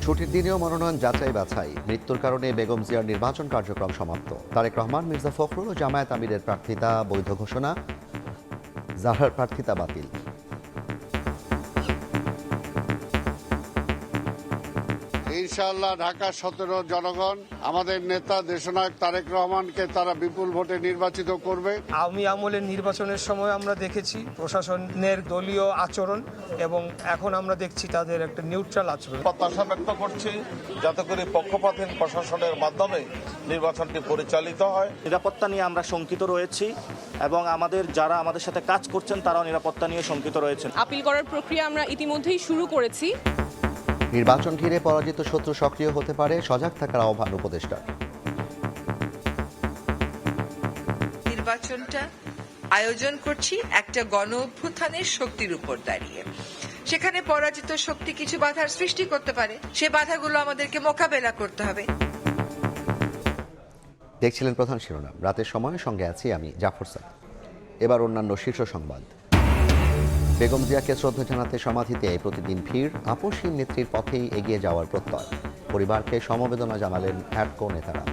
ছুটির দিনেও মনোনয়ন যাচাই বাছাই, মৃত্যুর কারণে বেগম জিয়ার নির্বাচন কার্যক্রম সমাপ্ত। তারেক রহমান, মির্জা ফখরুল ও জামায়াত আমিরের প্রার্থিতা বৈধ ঘোষণা, জাহরার প্রার্থিতা বাতিল। ইনশাআল্লাহ ঢাকা 17 জনগণ আমাদের নেতা দেশনায়ক তারেক রহমানকে তারা বিপুল ভোটে নির্বাচিত করবে। আওয়ামী আমলের নির্বাচনের সময় আমরা দেখেছি প্রশাসনের দলীয় আচরণ, এবং এখন আমরা দেখছি তাদের একটা নিউট্রাল আচরণ। প্রত্যাশা ব্যক্ত করছি যাতে করে পক্ষপাতহীন প্রশাসনের মাধ্যমে নির্বাচনটি পরিচালিত হয়। নিরাপত্তা নিয়ে আমরা শঙ্কিত রয়েছি এবং যারা আমাদের সাথে কাজ করছেন তারাও নিরাপত্তা নিয়ে শঙ্কিত রয়েছেন। আপিল করার প্রক্রিয়া আমরা ইতিমধ্যেই শুরু করেছি। নির্বাচন ঘিরে পরাজিত শত্রু সক্রিয় হতে পারে, সজাগ থাকার আহ্বান উপদেষ্টার। নির্বাচনটা আয়োজন করছি একটা গণ অভ্যুত্থানের শক্তির উপর দাঁড়িয়ে। সেখানে পরাজিত শক্তি কিছু বাধার সৃষ্টি করতে পারে, সে বাধাগুলো আমাদেরকে মোকাবেলা করতে হবে। দেখছিলেন প্রধান শিরোনাম, রাতের সময় সঙ্গে আছি আমি জাফর সাদ। এবার অন্যান্য শীর্ষ সংবাদ। বেগম জিয়াকে শ্রদ্ধা জানাতে সমাধিতে প্রতিদিন ভিড়, আপসহীন নেত্রীর পথেই এগিয়ে যাওয়ার প্রত্যয়। পরিবারকে সমবেদনা জানালেন অ্যাডকো নেতারা।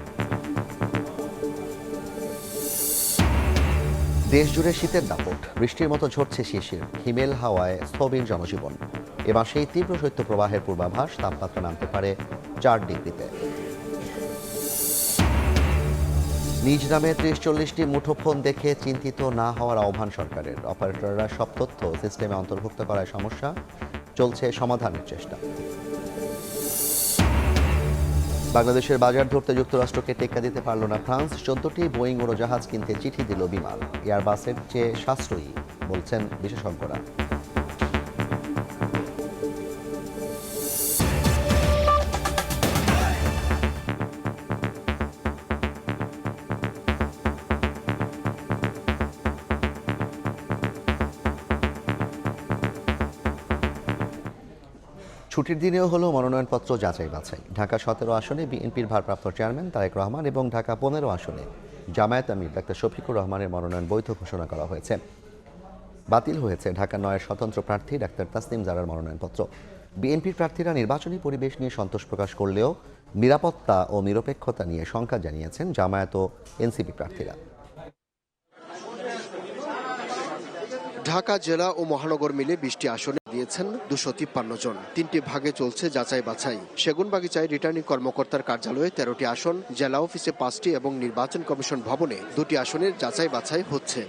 দেশজুড়ে শীতের দাপট, বৃষ্টির মতো ঝরছে শিশির, হিমেল হাওয়ায় স্থবির জনজীবন। এ মাসেই তীব্র শৈত্যপ্রবাহের পূর্বাভাস, তাপমাত্রা নামতে পারে 4 ডিগ্রিতে। নিজ নামে 30-40টি মুঠোফোন দেখে চিন্তিত না হওয়ার আহ্বান সরকারের। অপারেটররা সব তথ্য সিস্টেমে অন্তর্ভুক্ত করায় সমস্যা, চলছে সমাধানের চেষ্টা। বাংলাদেশের বাজার ধরতে যুক্তরাষ্ট্রকে টেক্কা দিতে পারল না ফ্রান্স। 14টি বোয়িং উড়োজাহাজ কিনতে চিঠি দিল বিমান। এয়ারবাসের চেয়ে সাশ্রয়ী বলছেন বিশেষজ্ঞরা। ছুটির দিনেও হলো মনোনয়নপত্র যাচাই বাছাই। ঢাকা 17 আসনে বিএনপির ভারপ্রাপ্ত চেয়ারম্যান তারেক রহমান এবং ঢাকা 15 আসনে জামায়াত আমির ডাক্তার শফিকুর রহমানের মনোনয়ন বৈধ ঘোষণা করা হয়েছে। বাতিল হয়েছে ঢাকা 9-এর স্বতন্ত্র প্রার্থী ডাক্তার তাসনিম জারার মনোনয়নপত্র। বিএনপির প্রার্থীরা নির্বাচনী পরিবেশ নিয়ে সন্তোষ প্রকাশ করলেও নিরাপত্তা ও নিরপেক্ষতা নিয়ে শঙ্কা জানিয়েছেন জামায়াত ও এনসিপি প্রার্থীরা। ঢাকা জেলা ও মহানগর মিলে 20টি আসনে দিয়েছেন 253 জন। 3টি ভাগে চলছে যাচাই বাছাই। সেগুনবাগিচায় রিটার্নিং কর্মকর্তার কার্যালয়ে 13টি আসন, জেলা অফিসে 5টি এবং নির্বাচন কমিশন ভবনে 2টি আসনের যাচাই বাছাই হচ্ছে।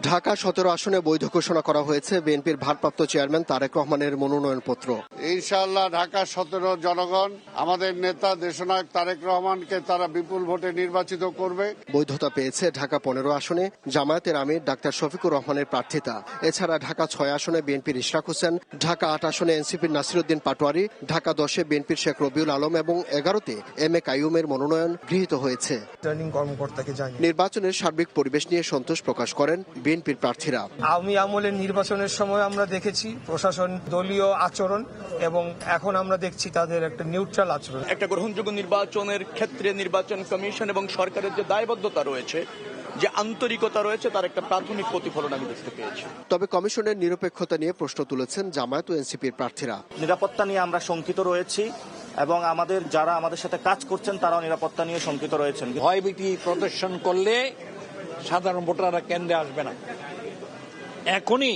ঢাকা 17 আসনে বৈধ ঘোষণা করা হয়েছে বিএনপির ভারপ্রাপ্ত চেয়ারম্যান তারেক রহমানের মনোনয়নপত্র। ইনশাআল্লাহ ঢাকা 17 জনগণ আমাদের নেতা দেশনায়ক তারেক রহমানকে তারা বিপুল ভোটে নির্বাচিত করবে। বৈধতা পেয়েছে ঢাকা 15 আসনে জামায়াতের আমির ডাক্তার শফিকুর রহমানের প্রার্থিতা। এছাড়া ঢাকা 6 আসনে বিএনপির ইশরাক হোসেন, ঢাকা 8 আসনে এনসিপির নাসিরউদ্দিন পাটোয়ারি, ঢাকা 10-এ বিএনপির শেখ রবিউল আলম এবং 11তে এম.এ. কাইয়ুমের মনোনয়ন গৃহীত হয়েছে। রিটার্নিং কর্মকর্তাকে জানিয়ে নির্বাচনের সার্বিক পরিবেশ নিয়ে সন্তোষ প্রকাশ করেন বিএনপির প্রার্থীরা। আওয়ামী আমলের নির্বাচনের সময় আমরা দেখেছি প্রশাসন দলীয় আচরণ, এবং এখন আমরা দেখছি তাদের একটা নিউট্রাল আচরণ। একটা গ্রহণযোগ্য নির্বাচনের ক্ষেত্রে নির্বাচন কমিশন এবং সরকারের যে দায়বদ্ধতা রয়েছে, যে আন্তরিকতা রয়েছে, তার একটা প্রাথমিক প্রতিফলন আমি দেখতে পেয়েছি। তবে কমিশনের নিরপেক্ষতা নিয়ে প্রশ্ন তুলেছেন জামায়াত ও এনসিপির প্রার্থীরা। নিরাপত্তা নিয়ে আমরা শঙ্কিত রয়েছি এবং যারা আমাদের সাথে কাজ করছেন তারাও নিরাপত্তা নিয়ে শঙ্কিত রয়েছেন। ভয়ভীতি প্রদর্শন করলে সাধারণ ভোটাররা কেন্দ্রে আসবে না। এখনই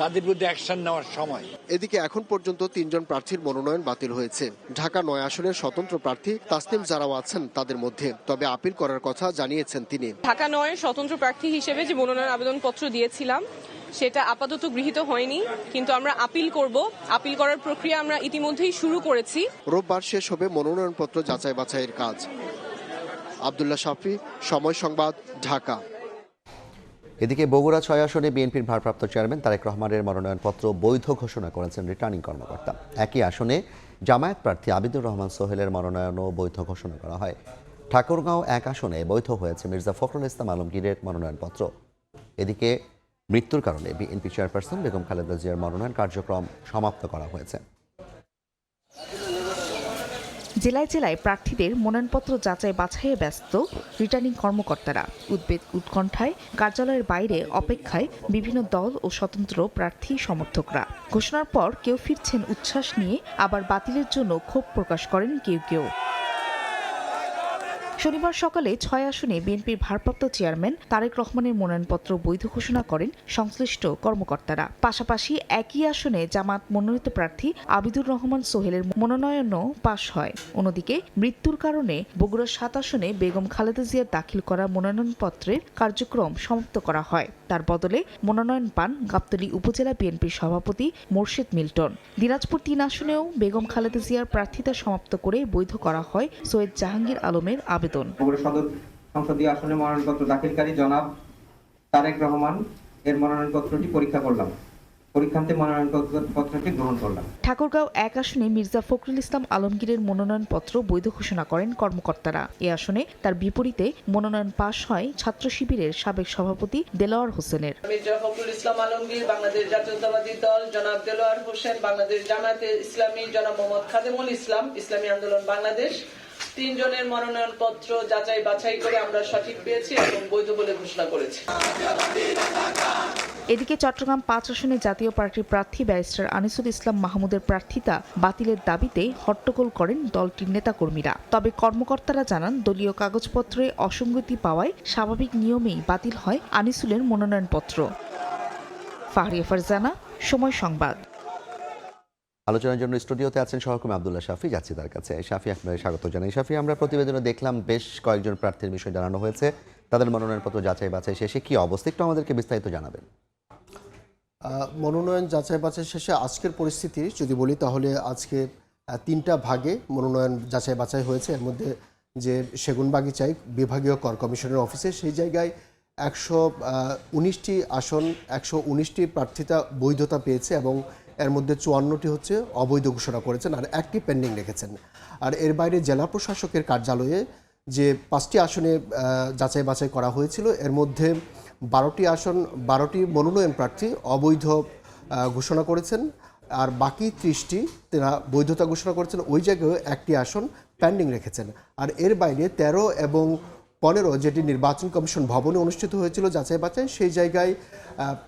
তাদের বিরুদ্ধে অ্যাকশন নেওয়ার সময়। এদিকে এখন পর্যন্ত 3 জন প্রার্থীর মনোনয়ন বাতিল হয়েছে। ঢাকা 9 আসনের স্বতন্ত্র প্রার্থী তাসনিম জারাও আছেন তাদের মধ্যে, তবে আপিল করার কথা জানিয়েছেন তিনি। ঢাকা 9-এর স্বতন্ত্র প্রার্থী হিসেবে যে মনোনয়ন আবেদনপত্র দিয়েছিলাম সেটা আপাতত গৃহীত হয়নি, কিন্তু আমরা আপিল করব। আপিল করার প্রক্রিয়া আমরা ইতিমধ্যেই শুরু করেছি। রোববার শেষ হবে মনোনয়নপত্র যাচাই বাছাইয়ের কাজ। আব্দুল্লাহ শাফি, সময় সংবাদ, ঢাকা। এদিকে বগুড়া 6 আসনে বিএনপির ভারপ্রাপ্ত চেয়ারম্যান তারেক রহমানের মনোনয়নপত্র বৈধ ঘোষণা করেছেন রিটার্নিং কর্মকর্তা। একই আসনে জামায়াত প্রার্থী আবিদুর রহমান সোহেলের মনোনয়নও বৈধ ঘোষণা করা হয়। ঠাকুরগাঁও 1 আসনে বৈধ হয়েছে মির্জা ফখরুল ইসলাম আলমগীরের মনোনয়নপত্র। এদিকে মৃত্যুর কারণে বিএনপি চেয়ারপারসন বেগম খালেদা জিয়ার মনোনয়ন কার্যক্রম সমাপ্ত করা হয়েছে। জেলায় জেলায় প্রার্থীদের মনোনয়নপত্র যাচাই বাছাইয়ে ব্যস্ত রিটার্নিং কর্মকর্তারা। উৎকণ্ঠায় কার্যালয়ের বাইরে অপেক্ষায় বিভিন্ন দল ও স্বতন্ত্র প্রার্থী সমর্থকরা। ঘোষণার পর কেউ ফিরছেন উচ্ছ্বাস নিয়ে, আবার বাতিলের জন্য ক্ষোভ প্রকাশ করেন কেউ কেউ। শনিবার সকালে 6 আসনে বিএনপির ভারপ্রাপ্ত চেয়ারম্যান তারেক রহমানের মনোনয়নপত্র বৈধ ঘোষণা করেন সংশ্লিষ্ট কর্মকর্তারা। পাশাপাশি একই আসনে জামাত মনোনীত প্রার্থী আবিদুর রহমান সোহেলের মনোনয়নও পাশ হয়। অন্যদিকে মৃত্যুর কারণে বগুড়া 7 আসনে বেগম খালেদা জিয়ার দাখিল করা মনোনয়নপত্রের কার্যক্রম সমাপ্ত করা হয়। তার বদলে মনোনয়ন পান গাবতলী উপজেলা বিএনপির সভাপতি মোর্শেদ মিল্টন। দিনাজপুর 3 আসনেও বেগম খালেদা জিয়ার প্রার্থিতা সমাপ্ত করে বৈধ করা হয় সৈয়দ জাহাঙ্গীর আলমের আবেদন। বগুড়া সদর সংসদীয় আসনে মনোনয়নপত্র দাখিলকারী জনাব তারেক রহমান এর মনোনয়নপত্রটি পরীক্ষা করলাম। পরীক্ষান্তে মনোনয়নপত্রটি গ্রহণ করলাম। ঠাকুরগাঁও 1 আসনে মির্জা ফখরুল ইসলাম আলমগীরের মনোনয়নপত্র বৈধ ঘোষণা করেন কর্মকর্তারা। এ আসনে তার বিপরীতে মনোনয়ন পাশ হয় ছাত্র শিবিরের সাবেক সভাপতি দেলোয়ার হোসেনের। মির্জা ফখরুল ইসলাম আলমগীর, বাংলাদেশ জাতীয়তাবাদী দল জনাব দেলোয়ার হোসেন, বাংলাদেশ জামায়াতে ইসলামী জনাব মোহাম্মদ খাদেমুল ইসলাম, ইসলামী আন্দোলন বাংলাদেশ, 3 জনের মনোনয়নপত্র যাচাই বাছাই করে আমরা সঠিক পেয়েছি এবং বৈধ বলে ঘোষণা করেছি। এদিকে চট্টগ্রাম 5 আসনে জাতীয় পার্টির প্রার্থী ব্যারিস্টার আনিসুল ইসলাম মাহমুদের প্রার্থিতা বাতিলের দাবিতে হট্টগোল করেন দলটির নেতাকর্মীরা। তবে কর্মকর্তারা জানান দলীয় কাগজপত্রে অসঙ্গতি পাওয়ায় স্বাভাবিক নিয়মেই বাতিল হয় আনিসুলের মনোনয়নপত্র। ফাহরিয়া ফারজানা, সময় সংবাদ। আলোচনার জন্য স্টুডিওতে আছেন সহকর্মী আব্দুল্লাহ শাফি, যাচ্ছি তার কাছে। শাফি, আপনাকে স্বাগত জানাই। শাফি, আমরা প্রতিবেদনে দেখলাম বেশ কয়েকজন প্রার্থীর বিষয় জানানো হয়েছে, তাদের মনোনয়নপত্র যাচাই বাছাই শেষে কি অবস্থা একটু আমাদেরকে বিস্তারিত জানাবেন। মনোনয়ন যাচাই বাছাই শেষে আজকের পরিস্থিতি যদি বলি তাহলে আজকে 3টা ভাগে মনোনয়ন যাচাই বাছাই হয়েছে। এর মধ্যে যে সেগুনবাগিচায় বিভাগীয় কর কমিশনের অফিসে সেই জায়গায় 119টি আসন 119টি প্রার্থিতা বৈধতা পেয়েছে এবং এর মধ্যে 54টি হচ্ছে অবৈধ ঘোষণা করেছেন আর 1টি পেন্ডিং রেখেছেন। আর এর বাইরে জেলা প্রশাসকের কার্যালয়ে যে 5টি আসনে যাচাই বাছাই করা হয়েছিল এর মধ্যে 12টি আসন 12টি মনোনয়ন প্রার্থী অবৈধ ঘোষণা করেছেন আর বাকি 30টি তারা বৈধতা ঘোষণা করেছেন। ওই জায়গায় 1টি আসন পেন্ডিং রেখেছেন। আর এর বাইরে 13 এবং 15 যেটি নির্বাচন কমিশন ভবনে অনুষ্ঠিত হয়েছিল যাচাই বাছাই, সেই জায়গায়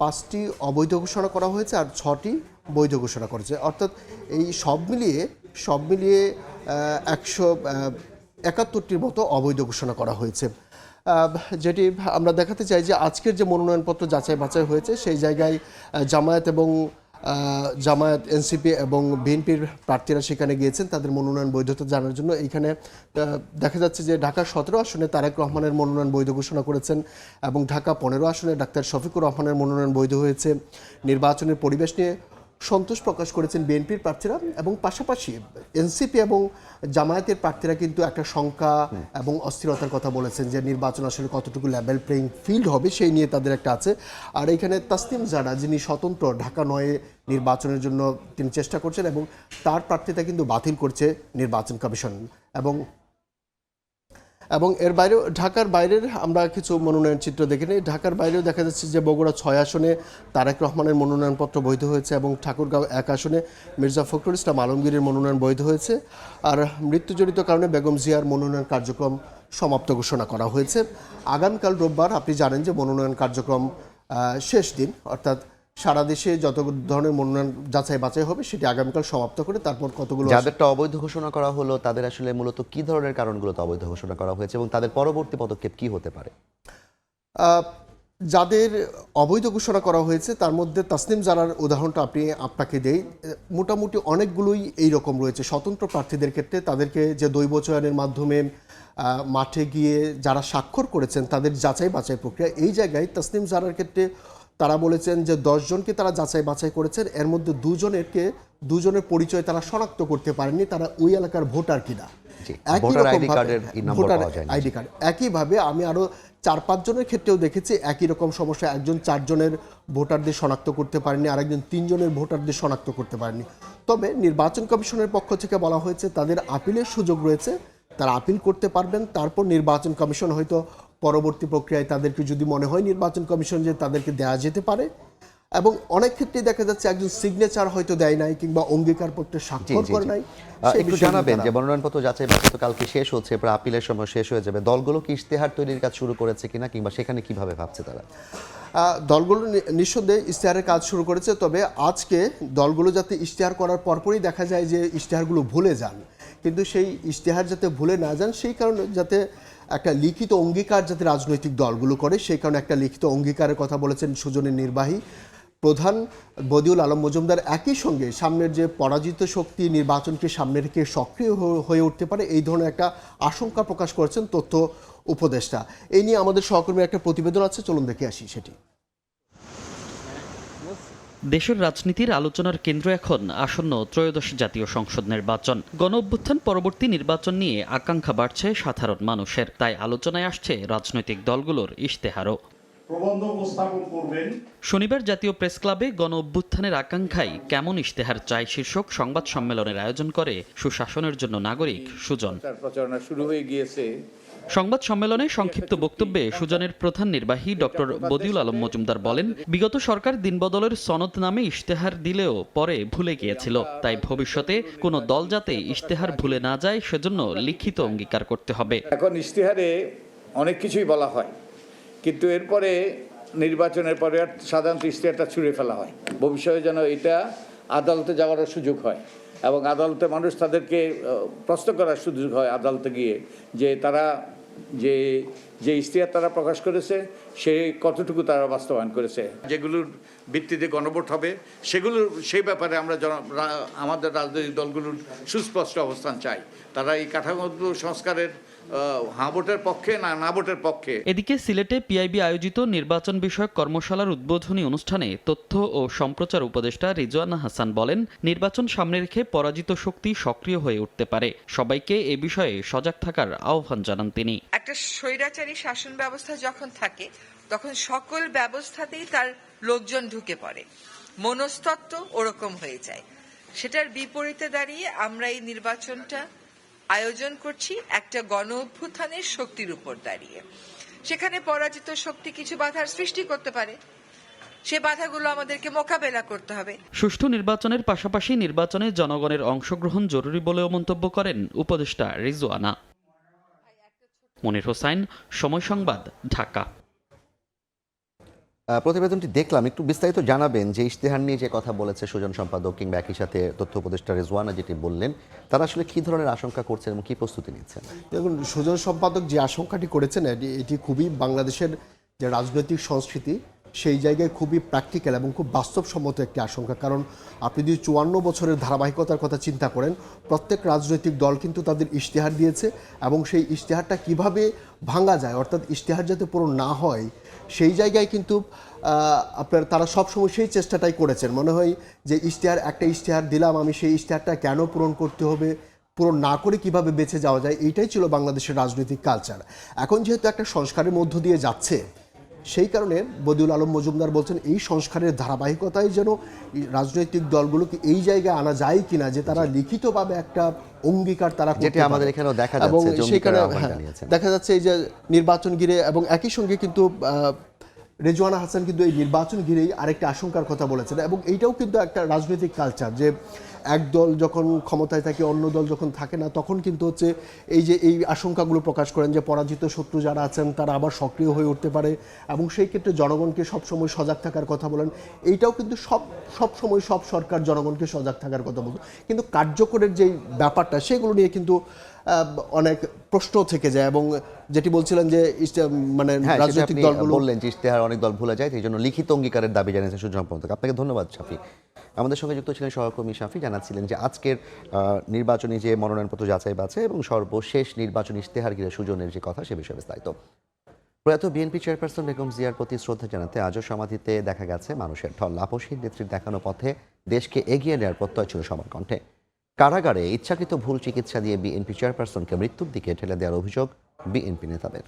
5টি অবৈধ ঘোষণা করা হয়েছে আর 6টি বৈধ ঘোষণা করেছে। অর্থাৎ এই সব মিলিয়ে 171টির মতো অবৈধ ঘোষণা করা হয়েছে। যেটি আমরা দেখাতে চাই যে আজকের যে মনোনয়নপত্র যাচাই বাছাই হয়েছে সেই জায়গায় জামায়াত এনসিপি এবং বিএনপির প্রার্থীরা সেখানে গিয়েছেন তাদের মনোনয়ন বৈধতা জানার জন্য। এইখানে দেখা যাচ্ছে যে ঢাকা 17 আসনে তারেক রহমানের মনোনয়ন বৈধ ঘোষণা করেছেন এবং ঢাকা 15 আসনে ডাক্তার শফিকুর রহমানের মনোনয়ন বৈধ হয়েছে। নির্বাচনের পরিবেশ নিয়ে সন্তোষ প্রকাশ করেছেন বিএনপির প্রার্থীরা এবং পাশাপাশি এনসিপি এবং জামায়াতের প্রার্থীরা কিন্তু একটা শঙ্কা এবং অস্থিরতার কথা বলেছেন যে নির্বাচন আসলে কতটুকু লেভেল প্লেইং ফিল্ড হবে সেই নিয়ে তাদের একটা আছে। আর এখানে তাসনিম জারা যিনি স্বতন্ত্র ঢাকা 9 নির্বাচনের জন্য তিনি চেষ্টা করছেন এবং তার প্রার্থীতা কিন্তু বাতিল করছে নির্বাচন কমিশন। এবং এর বাইরেও ঢাকার বাইরের আমরা কিছু মনোনয়ন চিত্র দেখে নিই। ঢাকার বাইরেও দেখা যাচ্ছে যে বগুড়া 6 আসনে তারেক রহমানের মনোনয়নপত্র বৈধ হয়েছে এবং ঠাকুরগাঁও 1 আসনে মির্জা ফখরুল ইসলাম আলমগীরের মনোনয়ন বৈধ হয়েছে। আর মৃত্যুজনিত কারণে বেগম জিয়ার মনোনয়ন কার্যক্রম সমাপ্ত ঘোষণা করা হয়েছে। আগামীকাল রোববার আপনি জানেন যে মনোনয়ন কার্যক্রম শেষ দিন, অর্থাৎ সারা দেশে যত ধরনের মনোনয়ন যাচাই বাছাই হবে সেটি আগামীকাল সমাপ্ত করে তারপর কতগুলো যাদেরটা অবৈধ ঘোষণা করা হলো তাদের আসলে মূলত কি ধরনের কারণগুলোতে অবৈধ ঘোষণা করা হয়েছে এবং তাদের পরবর্তী পদক্ষেপ কি হতে পারে? যাদের অবৈধ ঘোষণা করা হয়েছে তার মধ্যে তাসনিম জারার উদাহরণটা আপনাকে দেই। মোটামুটি অনেকগুলোই এই রকম রয়েছে। স্বতন্ত্র প্রার্থীদের ক্ষেত্রে তাদেরকে যে দৈব চয়নের মাধ্যমে মাঠে গিয়ে যারা স্বাক্ষর করেছেন তাদের যাচাই বাছাই প্রক্রিয়া, এই জায়গায় তাসনিম জারার ক্ষেত্রে তারা বলেছেন যে 10 জনকে তারা যাচাই বাছাই করেছেন, এর মধ্যে 2জনের পরিচয় তারা শনাক্ত করতে পারেননি তারা ওই এলাকার ভোটার কিনা। আইডি কার্ড একইভাবে আমি আরও 4-5 জনের ক্ষেত্রেও দেখেছি একই রকম সমস্যা। একজন 4 জনের ভোটারদের শনাক্ত করতে পারেনি, আরেকজন 3 জনের ভোটারদের শনাক্ত করতে পারেনি। তবে নির্বাচন কমিশনের পক্ষ থেকে বলা হয়েছে তাদের আপিলের সুযোগ রয়েছে, তারা আপিল করতে পারবেন। তারপর নির্বাচন কমিশন হয়তো পরবর্তী প্রক্রিয়ায় তাদেরকে যদি মনে হয় নির্বাচন কমিশন যে তাদেরকে দেওয়া যেতে পারে এবং অনেক ক্ষেত্রে দেখা যাচ্ছে একজন সিগনেচার হয়তো দেয় নাই কিংবা অঙ্গীকারপত্রে স্বাক্ষর করে নাই। একটু জানাবেন যে মনোনয়নপত্র যাচাই বাছাই তো কালকে শেষ হচ্ছে, প্রায় আপিলের সময় শেষ হয়ে যাবে, দলগুলো কি ইশতেহার তৈরির কাজ শুরু করেছে কিনা কিংবা সেখানে কিভাবে ভাবছে তারা? দলগুলো নিঃসন্দেহে ইশতেহারের কাজ শুরু করেছে, তবে আজকে দলগুলো যাতে ইশতেহার করার পরপরই দেখা যায় যে ইশতেহারগুলো ভুলে যান, কিন্তু সেই ইশতেহার যাতে ভুলে না যান সেই কারণে যাতে একটা লিখিত অঙ্গীকার যাতে রাজনৈতিক দলগুলো করে সেই কারণে একটা লিখিত অঙ্গীকারের কথা বলেছেন সুজনের নির্বাহী প্রধান বদিউল আলম মজুমদার। একই সঙ্গে সামনের যে পরাজিত শক্তি নির্বাচনকে সামনে রেখে সক্রিয় হয়ে উঠতে পারে এই ধরনের একটা আশঙ্কা প্রকাশ করেছেন তথ্য উপদেষ্টা। এই নিয়ে আমাদের সহকর্মীর একটা প্রতিবেদন আছে, চলুন দেখে আসি সেটি। দেশের রাজনীতির আলোচনার কেন্দ্র এখন আসন্ন ত্রয়োদশ জাতীয় সংসদ নির্বাচন। গণঅভ্যুত্থান পরবর্তী নির্বাচন নিয়ে আকাঙ্ক্ষা বাড়ছে সাধারণ মানুষের, তাই আলোচনায় আসছে রাজনৈতিক দলগুলোর ইশতেহারও। শনিবার জাতীয় প্রেস ক্লাবে গণঅভ্যুত্থানের আকাঙ্ক্ষায় কেমন ইশতেহার চাই শীর্ষক সংবাদ সম্মেলনের আয়োজন করে সুশাসনের জন্য নাগরিক সুজন। প্রচারণা শুরু হয়ে গিয়েছে। সংবাদ সম্মেলনে সংক্ষিপ্ত বক্তব্যে সুজনের প্রধান নির্বাহী ডক্টর বদিউল আলম মজুমদার বলেন, বিগত সরকার দিনবদলের সনদ নামে ইশতেহার দিলেও পরে ভুলে গিয়েছিল, তাই ভবিষ্যতে কোনো দল যাতে ইশতেহার ভুলে না যায় সেজন্য লিখিত অঙ্গীকার করতে হবে। এখন ইশতেহারে অনেক কিছুই বলা হয়, কিন্তু এরপরে নির্বাচনের পরে সাধারণত ইশতেহারটা ছুঁড়ে ফেলা হয়। ভবিষ্যতে যেন এটা আদালতে যাওয়ার সুযোগ হয় এবং আদালতে মানুষ তাদেরকে প্রশ্ন করার সুযোগ হয় আদালতে গিয়ে যে তারা যে ইশতেহার তারা প্রকাশ করেছে সে কতটুকু তারা বাস্তবায়ন করেছে। যেগুলোর ভিত্তিতে গণভোট হবে সেগুলোর সেই ব্যাপারে আমরা আমাদের রাজনৈতিক দলগুলোর সুস্পষ্ট অবস্থান চাই। তারা এই কাঠামোগত সংস্কারের হ্যাঁ ভোটের পক্ষে না ভোটের পক্ষে। এদিকে সিলেটে পিআইবি আয়োজিত নির্বাচন বিষয়ক কর্মশালার উদ্বোধনী অনুষ্ঠানে তথ্য ও সম্প্রচার উপদেষ্টা রিজওয়ানা হাসান বলেন, নির্বাচন সামনে রেখে পরাজিত শক্তি সক্রিয় হয়ে উঠতে পারে, সবাইকে এ বিষয়ে সজাগ থাকার আহ্বান জানান তিনি। একটা স্বৈরাচারী শাসন ব্যবস্থা যখন থাকে তখন সকল ব্যবস্থাতেই তার লোকজন ঢুকে পড়ে, মনস্তত্ত্ব ওরকম হয়ে যায়। সেটার বিপরীতে দাঁড়িয়ে আমরা এই নির্বাচনটা আয়োজন করছি একটা গণ অভ্যুত্থানের শক্তির উপর দাঁড়িয়ে। সেখানে পরাজিত শক্তি কিছু বাধার সৃষ্টি করতে পারে, সে বাধাগুলো আমাদেরকে মোকাবেলা করতে হবে। সুষ্ঠু নির্বাচনের পাশাপাশি নির্বাচনে জনগণের অংশগ্রহণ জরুরি বলেও মন্তব্য করেন উপদেষ্টা রিজওয়ানা। মনির হোসাইন, সময় সংবাদ, ঢাকা। প্রতিবেদনটি দেখলাম, একটু বিস্তারিত জানাবেন যে ইশতেহার নিয়ে যে কথা বলেছে সুজন সম্পাদক কিংবা একই সাথে তথ্য উপদেষ্টা রিজওয়ানা যেটি বললেন, তারা আসলে কি ধরনের আশঙ্কা করছেন এবং কি প্রস্তুতি নিচ্ছেন? দেখুন, সুজন সম্পাদক যে আশঙ্কাটি করেছেন এটি খুবই বাংলাদেশের যে রাজনৈতিক সংস্কৃতি সেই জায়গায় খুবই প্র্যাকটিক্যাল এবং খুব বাস্তবসম্মত একটি আশঙ্কা। কারণ আপনি যদি 54 বছরের ধারাবাহিকতার কথা চিন্তা করেন, প্রত্যেক রাজনৈতিক দল কিন্তু তাদের ইশতেহার দিয়েছে এবং সেই ইশতেহারটা কিভাবে ভাঙা যায়, অর্থাৎ ইশতেহার যাতে পূরণ না হয় সেই জায়গায় কিন্তু তারা সবসময় সেই চেষ্টাটাই করেছেন। মনে হয় যে একটা ইশতেহার দিলাম, আমি সেই ইশতেহারটা কেন পূরণ করতে হবে, পূরণ না করে কিভাবে বেঁচে যাওয়া যায়, এইটাই ছিল বাংলাদেশের রাজনৈতিক কালচার। এখন যেহেতু একটা সংস্কারের মধ্য দিয়ে যাচ্ছে সেই কারণে বদিউল আলম মজুমদার বলছেন এই সংস্কারের ধারাবাহিকতায় যেন রাজনৈতিক দলগুলোকে এই জায়গায় আনা যায় কিনা যে তারা লিখিতভাবে একটা অঙ্গীকার তারা করতে পারে। আমাদের এখানেও দেখা যাচ্ছে, এবং সেখানে দেখা যাচ্ছে এই যে নির্বাচন ঘিরে এবং একই সঙ্গে কিন্তু রেজওয়ানা হাসান কিন্তু এই নির্বাচন ঘিরেই আরেকটা আশঙ্কার কথা বলেছেন এবং এইটাও কিন্তু একটা রাজনৈতিক কালচার যে এক দল যখন ক্ষমতায় থাকে অন্য দল যখন থাকে না তখন কিন্তু হচ্ছে এই আশঙ্কাগুলো প্রকাশ করেন যে পরাজিত শত্রু যারা আছেন তারা আবার সক্রিয় হয়ে উঠতে পারে এবং সেই ক্ষেত্রে জনগণকে সবসময় সজাগ থাকার কথা বলেন। এইটাও কিন্তু সবসময় সব সরকার জনগণকে সজাগ থাকার কথা বলতো, কিন্তু কার্যকরের যেই ব্যাপারটা সেগুলো নিয়ে কিন্তু অনেক প্রশ্ন থেকে যায় এবং যেটি বলছিলেন যে মানে রাজনৈতিক দলগুলো বললেন যে ইশতেহার অনেক দল ভুলে যায়, এই জন্য লিখিত অঙ্গীকারের দাবি জানিয়েছেন সুজন সম্পাদক। আপনাকে ধন্যবাদ শাফি। আমাদের সঙ্গে যুক্ত ছিলেন সহকর্মী শাফি, জানাচ্ছিলেন যে আজকের নির্বাচনী যে মনোনয়নপত্র যাচাই বাছাই এবং সর্বশেষ নির্বাচনী ইশতেহার ঘিরে সুজনের যে কথা সে বিষয়ে বিস্তারিত। প্রয়াত বিএনপি চেয়ারপারসন বেগম জিয়ার প্রতি শ্রদ্ধা জানাতে আজও সমাধিতে দেখা গেছে মানুষের ঢল। আপসহীন নেত্রীর দেখানো পথে দেশকে এগিয়ে নেওয়ার প্রত্যয় ছিল সবার কণ্ঠে। কারাগারে ইচ্ছাকৃত ভুল চিকিৎসা দিয়ে বিএনপি চেয়ারপারসনকে মৃত্যুর দিকে ঠেলে দেওয়ার অভিযোগ বিএনপি নেতাদের।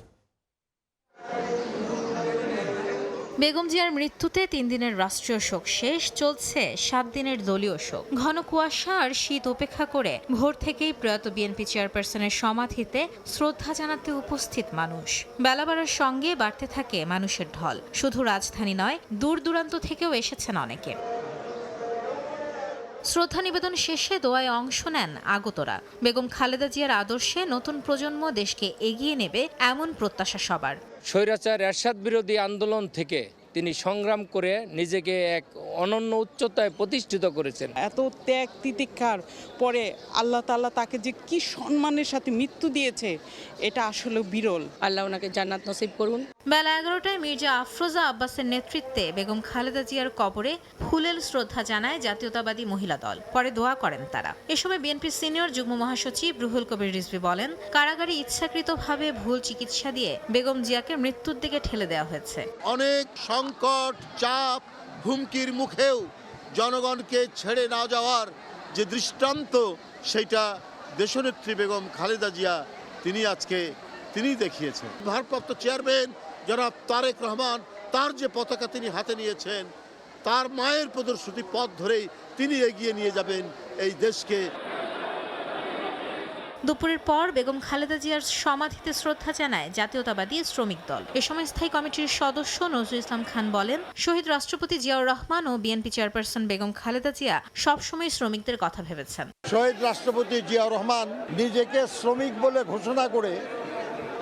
বেগম জিয়ার মৃত্যুতে 3 দিনের রাষ্ট্রীয় শোক শেষ, চলছে 7 দিনের দলীয় শোক। ঘন কুয়াশা আর শীত উপেক্ষা করে ভোর থেকেই প্রয়াত বিএনপি চেয়ারপারসনের সমাধিতে শ্রদ্ধা জানাতে উপস্থিত মানুষ। বেলা বাড়ার সঙ্গে বাড়তে থাকে মানুষের ঢল। শুধু রাজধানী নয়, দূর দূরান্ত থেকেও এসেছেন অনেকে। শ্রদ্ধা নিবেদন শেষে দোয়ায় অংশ নেন আগতরা। বেগম খালেদা জিয়ার আদর্শে নতুন প্রজন্ম দেশকে এগিয়ে নেবে এমন প্রত্যাশা সবার। স্বৈরাচার এরশাদ বিরোধী আন্দোলন থেকে তিনি সংগ্রাম করে নিজেকে এক অনন্য উচ্চতায় প্রতিষ্ঠিত করেছেন। এত ত্যাগ তিতিক্ষার পরে আল্লাহ তাআলা তাকে যে কি সম্মানের সাথে মৃত্যু দিয়েছে, এটা আসলে বিরল। আল্লাহ ওনাকে জান্নাত নসিব করুন। বেলা 11টায় মির্জা আফরোজা আব্বাসের নেতৃত্বে বেগম খালেদা জিয়ার কবরে ফুলেল শ্রদ্ধা জানায় জাতীয়তাবাদী মহিলা দল। পরে দোয়া করেন তারা। এ সময় বিএনপির সিনিয়র যুগ্ম মহাসচিব রুহুল কবির রিজভী বলেন, কারাগারে ইচ্ছাকৃতভাবে ভুল চিকিৎসা দিয়ে বেগম জিয়াকে মৃত্যুর দিকে ঠেলে দেওয়া হয়েছে। অনেক সংকট, চাপ, হুমকির মুখেও জনগণকে ছেড়ে না যাওয়ার যে দৃষ্টান্ত, সেটা দেশনেত্রী বেগম খালেদা জিয়া তিনি দেখিয়েছেন। ভারপ্রাপ্ত চেয়ারম্যান জনাব তারেক রহমান, তার যে পতাকা তিনি হাতে নিয়েছেন, তার মায়ের প্রদর্শিত পথ ধরেই তিনি এগিয়ে নিয়ে যাবেন এই দেশকে। দুপুরের পর বেগম খালেদা জিয়ার সমাধিতে শ্রদ্ধা জানায় জাতীয়তাবাদী শ্রমিক দল। এ সময় স্থায়ী কমিটির সদস্য নজরুল ইসলাম খান বলেন, শহীদ রাষ্ট্রপতি জিয়াউর রহমান ও বিএনপি চেয়ারপারসন বেগম খালেদা জিয়া সবসময় শ্রমিকদের কথা ভেবেছেন। শহীদ রাষ্ট্রপতি জিয়াউর রহমান নিজেকে শ্রমিক বলে ঘোষণা করে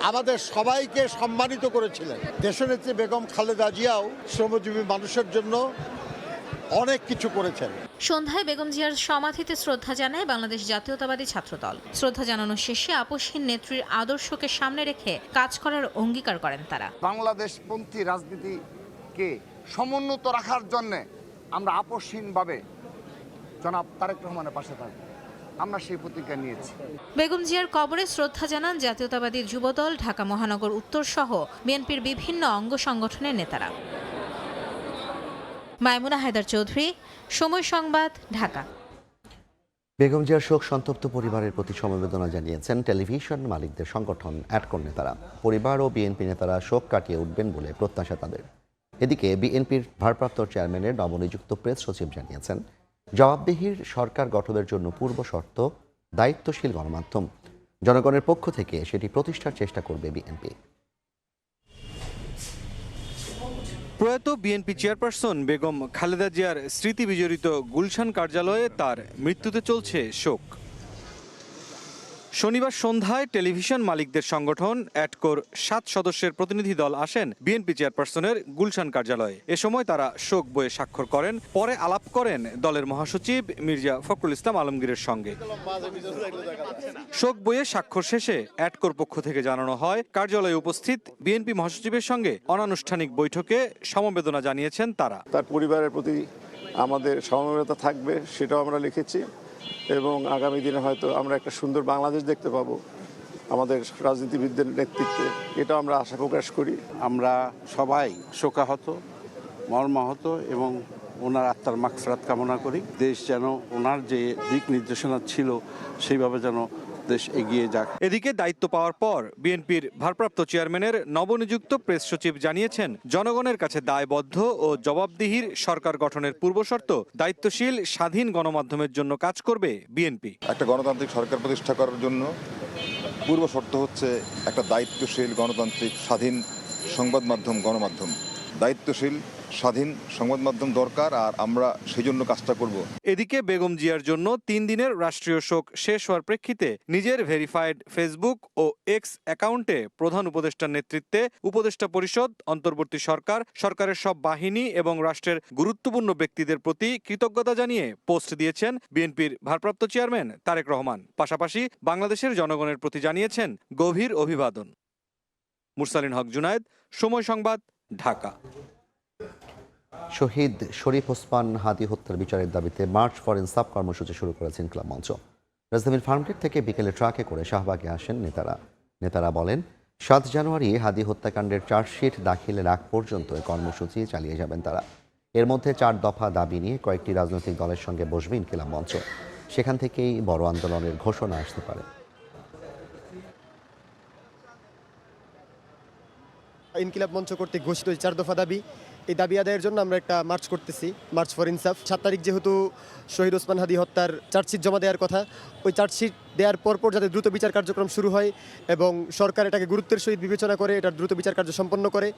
আমাদের সবাইকে সম্মানিত করেছিলেন। দেশনেত্রী বেগম খালেদা জিয়াও শ্রমজীবী মানুষের জন্য অনেক কিছু করেছেন। সন্ধ্যায় বেগম জিয়ার সমাধিতে শ্রদ্ধা জানায় বাংলাদেশ জাতীয়তাবাদী ছাত্রদল। শ্রদ্ধা জানানো শেষে আপসহীন নেত্রীর আদর্শকে সামনে রেখে কাজ করার অঙ্গীকার করেন তারা। বাংলাদেশপন্থী রাজনীতিকে সমুন্নত রাখার জন্য আমরা আপসহীনভাবে জনাব তারেক রহমানের পাশে থাকব, আমরা সেই প্রতিজ্ঞা নিয়েছি। বেগম জিয়ার কবরে শ্রদ্ধা জানান জাতীয়তাবাদী যুবদল, ঢাকা মহানগর উত্তর সহ বিএনপির বিভিন্ন অঙ্গ সংগঠনের নেতারা। মাইমুনা হায়দার চৌধুরী, সময় সংবাদ, ঢাকা। বেগম জিয়ার শোক সন্তপ্ত পরিবারের প্রতি সমবেদনা জানিয়েছেন টেলিভিশন মালিকদের সংগঠন অ্যাটকর নেতারা। পরিবার ও বিএনপি নেতারা শোক কাটিয়ে উঠবেন বলে প্রত্যাশা তাদের। এদিকে বিএনপির ভারপ্রাপ্ত চেয়ারম্যানের নবনিযুক্ত প্রেস সচিব জানিয়েছেন, জবাবদিহির সরকার গঠনের জন্য পূর্ব শর্ত দায়িত্বশীল গণমাধ্যম। জনগণের পক্ষ থেকে সেটি প্রতিষ্ঠার চেষ্টা করবে বিএনপি। প্রয়াত বিএনপি চেয়ারপারসন বেগম খালেদা জিয়ার স্মৃতি বিজড়িত গুলশান কার্যালয়ে তার মৃত্যুতে চলছে শোক। শনিবার সন্ধ্যায় টেলিভিশন মালিকদের সংগঠন অ্যাটকোর 7 সদস্যের প্রতিনিধি দল আসেন বিএনপি চেয়ারপারসনের গুলশান কার্যালয়ে। এ সময় তারা শোক বইয়ে স্বাক্ষর করেন। পরে আলাপ করেন দলের মহাসচিব মির্জা ফখরুল ইসলাম আলমগীরের সঙ্গে। শোক বইয়ে স্বাক্ষর শেষে অ্যাটকোর পক্ষ থেকে জানানো হয়, কার্যালয়ে উপস্থিত বিএনপি মহাসচিবের সঙ্গে অনানুষ্ঠানিক বৈঠকে সমবেদনা জানিয়েছেন তারা। তার পরিবারের প্রতি আমাদের সমবেদনা থাকবে, সেটাও আমরা লিখেছি, এবং আগামী দিনে হয়তো আমরা একটা সুন্দর বাংলাদেশ দেখতে পাবো আমাদের রাজনীতিবিদদের নেতৃত্বে, এটা আমরা আশা প্রকাশ করি। আমরা সবাই শোকাহত, মর্মাহত এবং ওনার আত্মার মাগফিরাত কামনা করি। দেশ যেন ওনার যে দিক নির্দেশনা ছিল সেইভাবে যেন দেশ এগিয়ে যাক। এদিকে দায়িত্ব পাওয়ার পর বিএনপির ভারপ্রাপ্ত চেয়ারম্যানের নবনিযুক্ত প্রেস সচিব জানিয়েছেন, জনগণের কাছে দায়বদ্ধ ও জবাবদিহির সরকার গঠনের পূর্বশর্ত দায়িত্বশীল স্বাধীন গণমাধ্যমের জন্য কাজ করবে বিএনপি। একটা গণতান্ত্রিক সরকার প্রতিষ্ঠা করার জন্য পূর্ব শর্ত হচ্ছে একটা দায়িত্বশীল গণতান্ত্রিক স্বাধীন সংবাদ মাধ্যম, গণমাধ্যম। দায়িত্বশীল স্বাধীন সংবাদ মাধ্যম দরকার, আর আমরা সেই জন্য কাজটা করব। এদিকে বেগম জিয়ার জন্য 3 দিনের রাষ্ট্রীয় শোক শেষ হওয়ার প্রেক্ষিতে নিজের ভেরিফাইড ফেসবুক ও এক্স অ্যাকাউন্টে প্রধান উপদেষ্টার নেতৃত্বে উপদেষ্টা পরিষদ, অন্তর্বর্তী সরকার, সরকারের সব বাহিনী এবং রাষ্ট্রের গুরুত্বপূর্ণ ব্যক্তিদের প্রতি কৃতজ্ঞতা জানিয়ে পোস্ট দিয়েছেন বিএনপির ভারপ্রাপ্ত চেয়ারম্যান তারেক রহমান। পাশাপাশি বাংলাদেশের জনগণের প্রতি জানিয়েছেন গভীর অভিবাদন। মুরসালিন হক জুনায়েদ, সময় সংবাদ, ঢাকা। শহীদ শরীফ ওসমান হাদি হত্যার বিচারের দাবিতে মার্চ ফর ইনসাফ কর্মসূচি শুরু করেছে ইনকিলাব মঞ্চ। রাজধানীর ফার্মগেট থেকে বিকেলে ট্রাকে করে শাহবাগে আসেন নেতারা বলেন, 7 জানুয়ারি হাদি হত্যাকাণ্ডের চার্জশিট দাখিলের আগ পর্যন্ত এই কর্মসূচি চালিয়ে যাবেন তারা। এর মধ্যে 4 দফা দাবি নিয়ে কয়েকটি রাজনৈতিক দলের সঙ্গে বসবে ইনকিলাব মঞ্চ। সেখান থেকেই বড় আন্দোলনের ঘোষণা আসতে পারে। ইনকিলাব মঞ্চ কর্তৃক ঘোষিত 4 দফা দাবি, এই দাবি আদায়ের জন্য আমরা একটা মার্চ করতেছি, মার্চ ফর ইনসাফ। 7 তারিখ যেহেতু শহীদ ওসমান হাদি হত্যার চার্জশিট জমা দেওয়ার কথা, ওই চার্জশিট দেওয়ার পরপর যাতে দ্রুত বিচার কার্যক্রম শুরু হয় এবং সরকার এটাকে গুরুত্বের সহিত বিবেচনা করে এটার দ্রুত বিচার কার্য সম্পন্ন করে,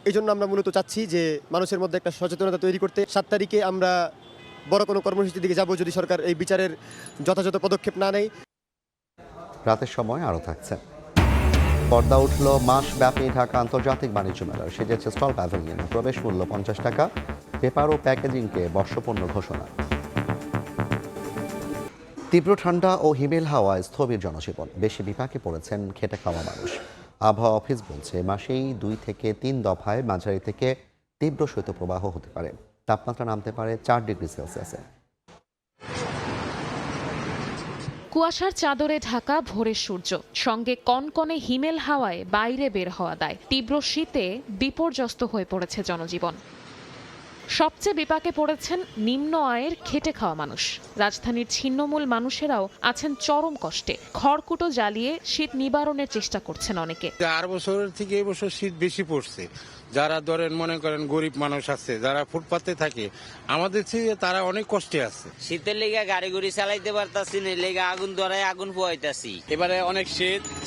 এই জন্য আমরা মূলত চাচ্ছি যে মানুষের মধ্যে একটা সচেতনতা তৈরি করতে। 7 তারিখে আমরা বড় কোনো কর্মসূচির দিকে যাব যদি সরকার এই বিচারের যথাযথ পদক্ষেপ না নেয়। রাতের সময় আরও থাকছে। পর্দা উঠল মাসব্যাপী ঢাকা আন্তর্জাতিক বাণিজ্য মেলার। সেজেছে স্টল প্যাভিলিয়ন। প্রবেশ মূল্য 50 টাকা। পেপার ও প্যাকেজিংকে বর্ষপূর্ণ ঘোষণা। তীব্র ঠান্ডা ও হিমেল হাওয়ায় স্থবির জনজীবন। বেশি বিপাকে পড়েছেন খেটে খাওয়া মানুষ। আবহাওয়া অফিস বলছে মাসেই 2 থেকে 3 দফায় মাঝারি থেকে তীব্র শৈত্যপ্রবাহ হতে পারে। তাপমাত্রা নামতে পারে 4 ডিগ্রি সেলসিয়াসে। কুয়াশার চাদরে ঢাকা ভোরের সূর্য, সঙ্গে কনকনে হিমেল হাওয়ায় বাইরে বের হওয়া দায়। তীব্র শীতে বিপর্যস্ত হয়ে পড়েছে জনজীবন। সবচেয়ে বিপাকে পড়েছেন নিম্ন আয়ের খেটে খাওয়া মানুষ। রাজধানীর ছিন্নমূল মানুষেরাও আছেন চরম কষ্টে। খড়কুটো জ্বালিয়ে শীত নিবারণের চেষ্টা করছেন অনেকে। আর বছরের থেকে এই বছর শীত বেশি পড়ছে। যারা ধরেন মনে করেন গরিব মানুষ আছে, যারা ফুটপাতে থাকে, আমাদের থেকে তারা অনেক কষ্টে আছে। শীতের লেগে গাড়ি গুড়ি চালাইতে পারতাছি না, লেগে আগুন ধরায় আগুন পোয়াইতাছি। এবারে অনেক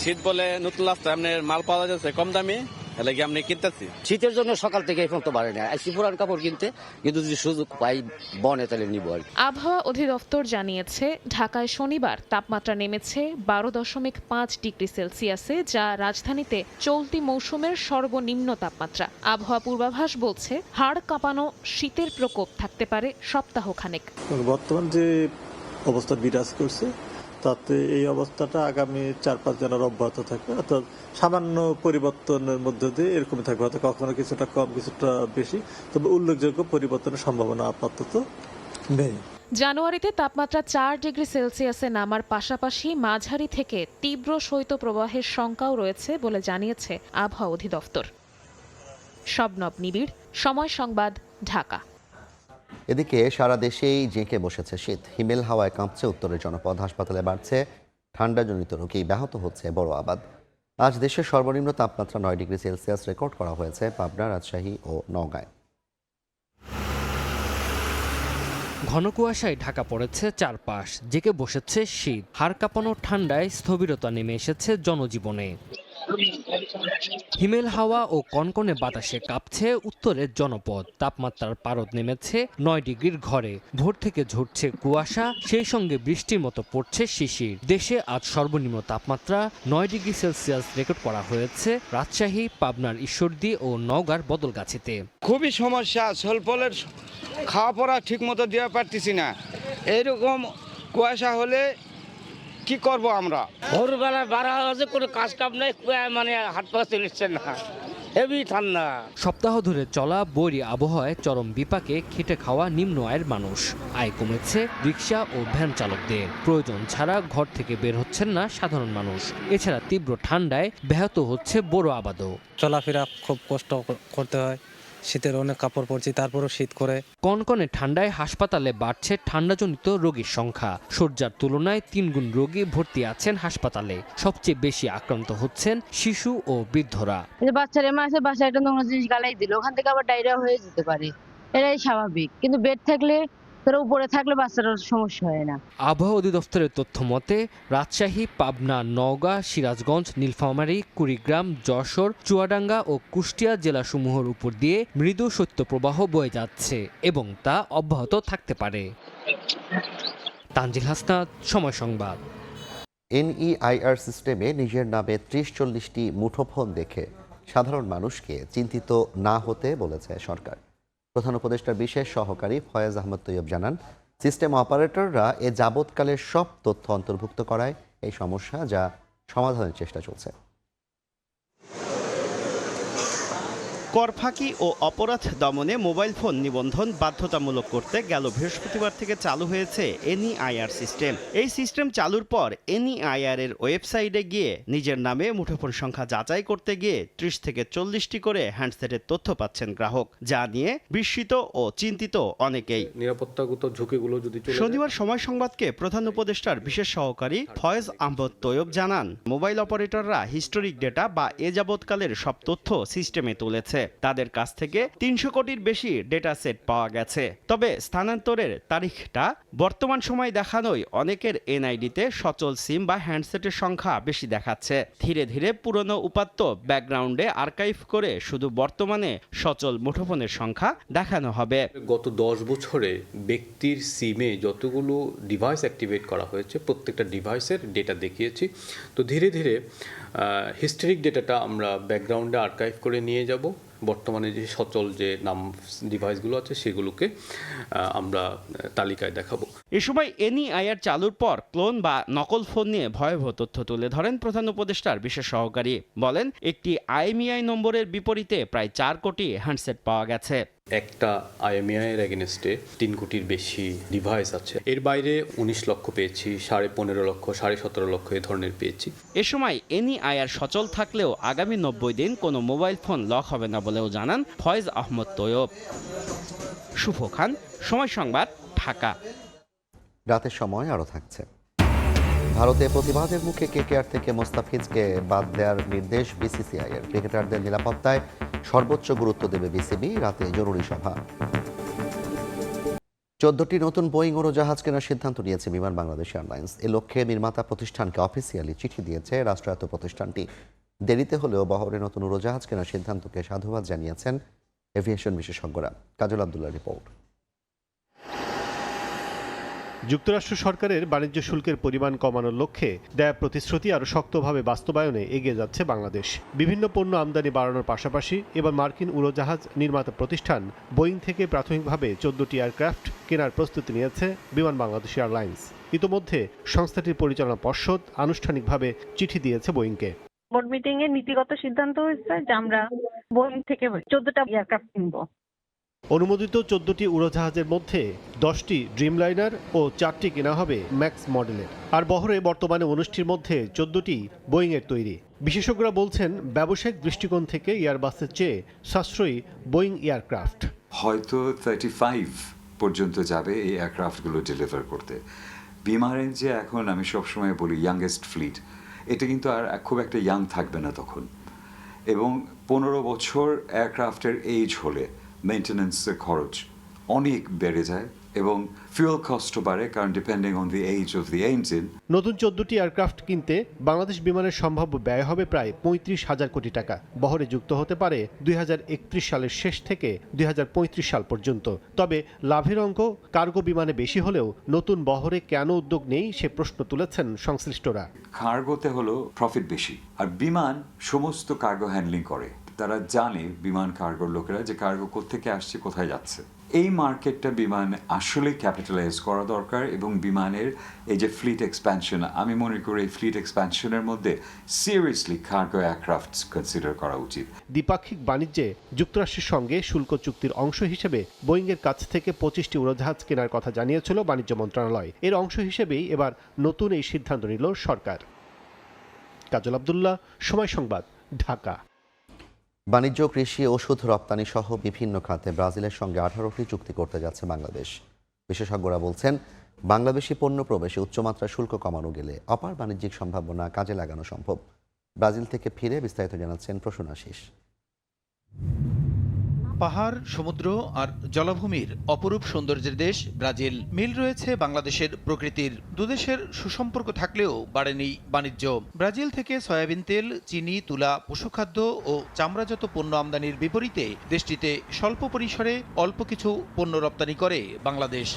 শীত বলে নতুন রাস্তায় আপনার মাল পাওয়া যাচ্ছে কম দামে, এলাকি আপনি কিনতেছি। শীতের জন্য সকাল থেকে এই পর্যন্ত বাড়ে না, আইসি পুরান কাপড় কিনতে, কিন্তু যদি সুযোগ পাই বনে তাহলে নিব। আবহাওয়া অধিদপ্তর জানিয়েছে ঢাকায় শনিবার তাপমাত্রা নেমেছে 12.5 ডিগ্রি সেলসিয়াসে, যা রাজধানীতে চলতি মৌসুমের সর্বনিম্ন তাপমাত্রা। আবহাওয়া পূর্বাভাস বলছে হাড় কাঁপানো শীতের প্রকোপ থাকতে পারে সপ্তাহখানেক। বর্তমান যে অবস্থা বিরাজ করছে তাতে এই অবস্থাটা আগামী 4-5 দিনের অব্যাহত থাকবে, অর্থাৎ সামান্য পরিবর্তনের মধ্যে দিয়ে এরকম থাকবে, হয়তো কখনো কিছুটা কম কিছুটা বেশি, তবে উল্লেখযোগ্য পরিবর্তনের সম্ভাবনা আপাতত নেই। জানুয়ারিতে তাপমাত্রা 4 ডিগ্রি সেলসিয়াসে নামার পাশাপাশি মাঝারি থেকে তীব্র শৈত্যপ্রবাহের শঙ্কাও রয়েছে বলে জানিয়েছে আবহাওয়া অধিদপ্তর। শবনব নিবিড়, সময় সংবাদ, ঢাকা। এদিকে সারা দেশেই জেঁকে বসেছে শীত। হিমেল হাওয়ায় কাঁপছে উত্তরের জনপদ। হাসপাতালে বাড়ছে ঠান্ডাজনিত রোগী, ব্যাহত হচ্ছে বড় আবাদ। আজ দেশের সর্বনিম্ন তাপমাত্রা 9 ডিগ্রি সেলসিয়াস রেকর্ড করা হয়েছে পাবনা, রাজশাহী ও নওগাঁয়। ঘন কুয়াশায় ঢাকা পড়েছে চারপাশ, জেঁকে বসেছে শীত। হাড় কাঁপানো ঠান্ডায় স্থবিরতা নেমে এসেছে জনজীবনে। হিমেল হাওয়া ও কনকনে বাতাসে কাঁপছে উত্তরের জনপদ। তাপমাত্রার পারদ নেমেছে 9 ডিগ্রির ঘরে। ভোর থেকে ঝরছে কুয়াশা, সেই সঙ্গে বৃষ্টির মতো পড়ছে শিশির। দেশে আজ সর্বনিম্ন তাপমাত্রা 9 ডিগ্রি সেলসিয়াস রেকর্ড করা হয়েছে রাজশাহী, পাবনার ঈশ্বরদী ও নওগাঁর বদলগাছিতে। খুবই সমস্যা, স্বল্পলের খাওয়া পড়া ঠিক মতো দেওয়া পারতেছি না। এইরকম কুয়াশা হলে কি করব আমরা? ভোরবেলা বাড়া হচ্ছে কোনো কাজ কাম নাই, মানে হাত পা চলছে না, হেভি ঠান্ডা। সপ্তাহ ধরে চলা বৈরী আবহাওয়ায় চরম বিপাকে খেটে খাওয়া নিম্ন আয়ের মানুষ। আয় কমেছে রিকশা ও ভ্যান চালকদের। প্রয়োজন ছাড়া ঘর থেকে বের হচ্ছেন না সাধারণ মানুষ। এছাড়া তীব্র ঠান্ডায় ব্যাহত হচ্ছে বড় আবাদও। চলাফেরা খুব কষ্ট করতে হয়, শীতের অনেক কাপড় পরছি তারপরও শীত করে। কনকনে ঠান্ডায় হাসপাতালে বাড়ছে ঠান্ডাজনিত রোগীর সংখ্যা। শয্যার তুলনায় 3 গুণ রোগী ভর্তি আছেন হাসপাতালে। সবচেয়ে বেশি আক্রান্ত হচ্ছেন শিশু ও বৃদ্ধরা। বাচ্চারা মাসে বাসায় একটা নোংরা জিনিস গালাই দিল, ওখান থেকে আবার ডায়রিয়া হয়ে যেতে পারে, এটাই স্বাভাবিক। কিন্তু বেড থাকলে উপরে থাকলে বাচ্চারা সমস্যা হয় না। আবহাওয়া অধিদপ্তরের তথ্য মতে রাজশাহী, পাবনা, নওগাঁ, সিরাজগঞ্জ, নীলফামারী, কুড়িগ্রাম, যশোর, চুয়াডাঙ্গা ও কুষ্টিয়া জেলাসমূহের উপর দিয়ে মৃদু শৈত্যপ্রবাহ বয়ে যাচ্ছে এবং তা অব্যাহত থাকতে পারে। তানজিল হাসনাত, সময় সংবাদ। NEIR সিস্টেমে নিজের নামে 30-40টি মুঠোফোন দেখে সাধারণ মানুষকে চিন্তিত না হতে বলেছে সরকার। প্রধান উপদেষ্টার বিশেষ সহকারী ফয়েজ আহমদ তৈয়ব জানান, সিস্টেম অপারেটররা এ যাবৎকালের সব তথ্য অন্তর্ভুক্ত করায় এই সমস্যা, যা সমাধানের চেষ্টা চলছে। কর ফাঁকি ও অপরাধ দমনে মোবাইল ফোন নিবন্ধন বাধ্যতামূলক করতে গেল বৃহস্পতিবার থেকে চালু হয়েছে NEIR সিস্টেম। এই সিস্টেম চালুর পর NEIR এর ওয়েবসাইটে গিয়ে নিজের নামে মুঠোফোন সংখ্যা যাচাই করতে গিয়ে 30 থেকে 40টি করে হ্যান্ডসেটের তথ্য পাচ্ছেন গ্রাহক, যা নিয়ে বিস্মিত ও চিন্তিত অনেকেই। নিরাপত্তাগত ঝুঁকিগুলো যদি শনিবার সময় সংবাদকে প্রধান উপদেষ্টার বিশেষ সহকারী ফয়েজ আহমদ তৈয়ব জানান, মোবাইল অপারেটররা হিস্টোরিক ডেটা বা এ যাবৎকালের সব তথ্য সিস্টেমে তুলেছে। হয়েছে। তাদের কাছ থেকে 300 কোটির বেশি ডেটা সেট পাওয়া গেছে। তবে স্থানান্তরের তারিখটা বর্তমান সময় দেখানোয় অনেকের এনআইডিতে সচল সিম বা হ্যান্ডসেটের সংখ্যা বেশি দেখাচ্ছে। ধীরে ধীরে পুরনো উপাত্ত ব্যাকগ্রাউন্ডে আর্কাইভ করে শুধু বর্তমানে সচল মুঠোফোনের সংখ্যা দেখানো হবে। গত 10 বছরে ব্যক্তির সিমে যতগুলো ডিভাইস অ্যাক্টিভেট করা হয়েছে প্রত্যেকটা ডিভাইসের ডেটা দেখিয়েছি। তো ধীরে ধীরে হিস্টোরিক ডেটাটা আমরা ব্যাকগ্রাউন্ডে আর্কাইভ করে নিয়ে যাব। বর্তমানে যে সচল যে নাম ডিভাইসগুলো আছে সেগুলোকে আমরা তালিকায় দেখাবো। এ সময় এনইআইআর চালুর পর ক্লোন বা নকল ফোন নিয়ে ভয়াবহ তথ্য তুলে ধরেন প্রধান উপদেষ্টার বিশেষ সহকারী। বলেন, একটি আইএমইআই নম্বরের বিপরীতে প্রায় 4 কোটি হ্যান্ডসেট পাওয়া গেছে। একটা আইএমইআই এর এগেনস্টে 3 কোটির বেশি ডিভাইস আছে। এর বাইরে 19 লক্ষ পেয়েছি, 15.5 লক্ষ, 17.5 লক্ষ এই ধরনের পেয়েছি। এ সময় এনইআইআর সচল থাকলেও আগামী 90 দিন কোনো মোবাইল ফোন লক হবে না বলেও জানান ফয়েজ আহমদ তৈয়ব। শুভ খান, সময় সংবাদ, ঢাকা। রাতের সময় আরও থাকছে। ভারতে প্রতিবাদের মুখে কেকেআর থেকে মোস্তাফিজকে বাদ দেওয়ার নির্দেশ বিসিসিআইয়ের। ক্রিকেটারদের নিরাপত্তায় সর্বোচ্চ গুরুত্ব দেবে বিসিবি। রাতে জরুরি সভা। 14টি নতুন বোয়িং উড়োজাহাজ কেনার সিদ্ধান্ত নিয়েছে বিমান বাংলাদেশ এয়ারলাইন্স। এ লক্ষ্যে নির্মাতা প্রতিষ্ঠানকে অফিসিয়ালি চিঠি দিয়েছে রাষ্ট্রায়ত্ত প্রতিষ্ঠানটি। দেরিতে হলেও বহরে নতুন উড়োজাহাজ কেনার সিদ্ধান্তকে সাধুবাদ জানিয়েছেন এভিয়েশন বিশেষজ্ঞরা। কাজল আব্দুল্লাহ রিপোর্ট। যুক্তরাষ্ট্র সরকারের বাণিজ্য শুল্কের পরিমাণ কমানোর লক্ষ্যে দেয়া প্রতিশ্রুতি আরও শক্তভাবে বাস্তবায়নে এগিয়ে যাচ্ছে বাংলাদেশ। বিভিন্ন পণ্য আমদানি বাড়ানোর পাশাপাশি এবার মার্কিন উড়োজাহাজ নির্মাতা প্রতিষ্ঠান বোয়িং থেকে প্রাথমিকভাবে 14টি এয়ারক্রাফট কেনার প্রস্তুতি নিয়েছে বিমান বাংলাদেশ এয়ারলাইন্স। ইতোমধ্যে সংস্থাটির পরিচালনা পর্ষদ আনুষ্ঠানিকভাবে চিঠি দিয়েছে বোয়িংকে। বোর্ড মিটিং এ নীতিগত সিদ্ধান্ত হয়েছে যে আমরা বোয়িং থেকে 14টা এয়ারক্রাফট কিনব। অনুমোদিত 14টি উড়োজাহাজের মধ্যে 10টি ড্রিমলাইনার ও 4টি কেনা হবে ম্যাক্স মডেলের। আর বহরে বর্তমানে 19টির মধ্যে 14টি বোয়িংয়ের তৈরি। বিশেষজ্ঞরা বলছেন, ব্যবসায়িক দৃষ্টিকোণ থেকে এয়ারবাসের চেয়ে সাশ্রয়ী বোয়িং এয়ারক্রাফট। হয়তো 35 পর্যন্ত যাবে এই এয়ারক্রাফটগুলো ডেলিভার করতে। বিমানের যে এখন আমি সবসময় বলি ইয়াংগেস্ট ফ্লিট, এটা কিন্তু আর খুব একটা ইয়াং থাকবে না তখন। এবং 15 বছর এয়ারক্রাফটের এজ হলে মেইনটেন্যান্সের খরচ অনেক বেড়ে যায় এবং ফুয়েল কস্টও বাড়ে, কারণ depending on the age of the engine. নতুন 14টি এয়ারক্রাফট কিনতে বাংলাদেশ বিমানের সম্ভাব্য ব্যয় হবে প্রায় 35,000 কোটি টাকা। বহরে যুক্ত হতে পারে 2031 সালের শেষ থেকে 2035 সাল পর্যন্ত। তবে লাভের অঙ্ক কার্গো বিমানে বেশি হলেও নতুন বহরে কেন উদ্যোগ নেই সে প্রশ্ন তুলেছেন সংশ্লিষ্টরা। কার্গোতে হলো প্রফিট বেশি, আর বিমান সমস্ত কার্গো হ্যান্ডলিং করে। তারা জানে, বিমান কার্গোর লোকেরা, যে কার্গো কোত্থেকে আসছে, কোথায় যাচ্ছে। এই মার্কেটটা বিমান আসলে ক্যাপিটালাইজ করা দরকার এবং বিমানের এই যে ফ্লিট এক্সপ্যানশন, আমি মনে করি এই ফ্লিট এক্সপ্যানশনের মধ্যে সিরিয়াসলি কার্গো এয়ারক্রাফট কনসিডার করা উচিত। দ্বিপাক্ষিক বাণিজ্যে যুক্তরাষ্ট্রের সঙ্গে শুল্ক চুক্তির অংশ হিসেবে বোয়িংয়ের কাছ থেকে 25টি উড়োজাহাজ কেনার কথা জানিয়েছিল বাণিজ্য মন্ত্রণালয়। এর অংশ হিসেবেই এবার নতুন এই সিদ্ধান্ত নিল সরকার। কাজল আব্দুল্লাহ, সময় সংবাদ, ঢাকা। বাণিজ্য, কৃষি, ওষুধ রপ্তানি সহ বিভিন্ন খাতে ব্রাজিলের সঙ্গে 18টি চুক্তি করতে যাচ্ছে বাংলাদেশ। বিশেষজ্ঞরা বলছেন, বাংলাদেশি পণ্য প্রবেশে উচ্চমাত্রার শুল্ক কমানো গেলে অপার বাণিজ্যিক সম্ভাবনা কাজে লাগানো সম্ভব। ব্রাজিল থেকে ফিরে বিস্তারিত জানাচ্ছেন প্রসূন আশিস। পাহাড়, সমুদ্র আর জলাভূমির অপরূপ সৌন্দর্যের দেশ ব্রাজিল। মিল রয়েছে বাংলাদেশের প্রকৃতির। দুদেশের সুসম্পর্ক থাকলেও বাড়েনি বাণিজ্য। ব্রাজিল থেকে সয়াবিন তেল, চিনি, তুলা, পশুখাদ্য ও চামড়াজাত পণ্য আমদানির বিপরীতে দেশটিতে স্বল্প পরিসরে অল্প কিছু পণ্য রপ্তানি করে বাংলাদেশ।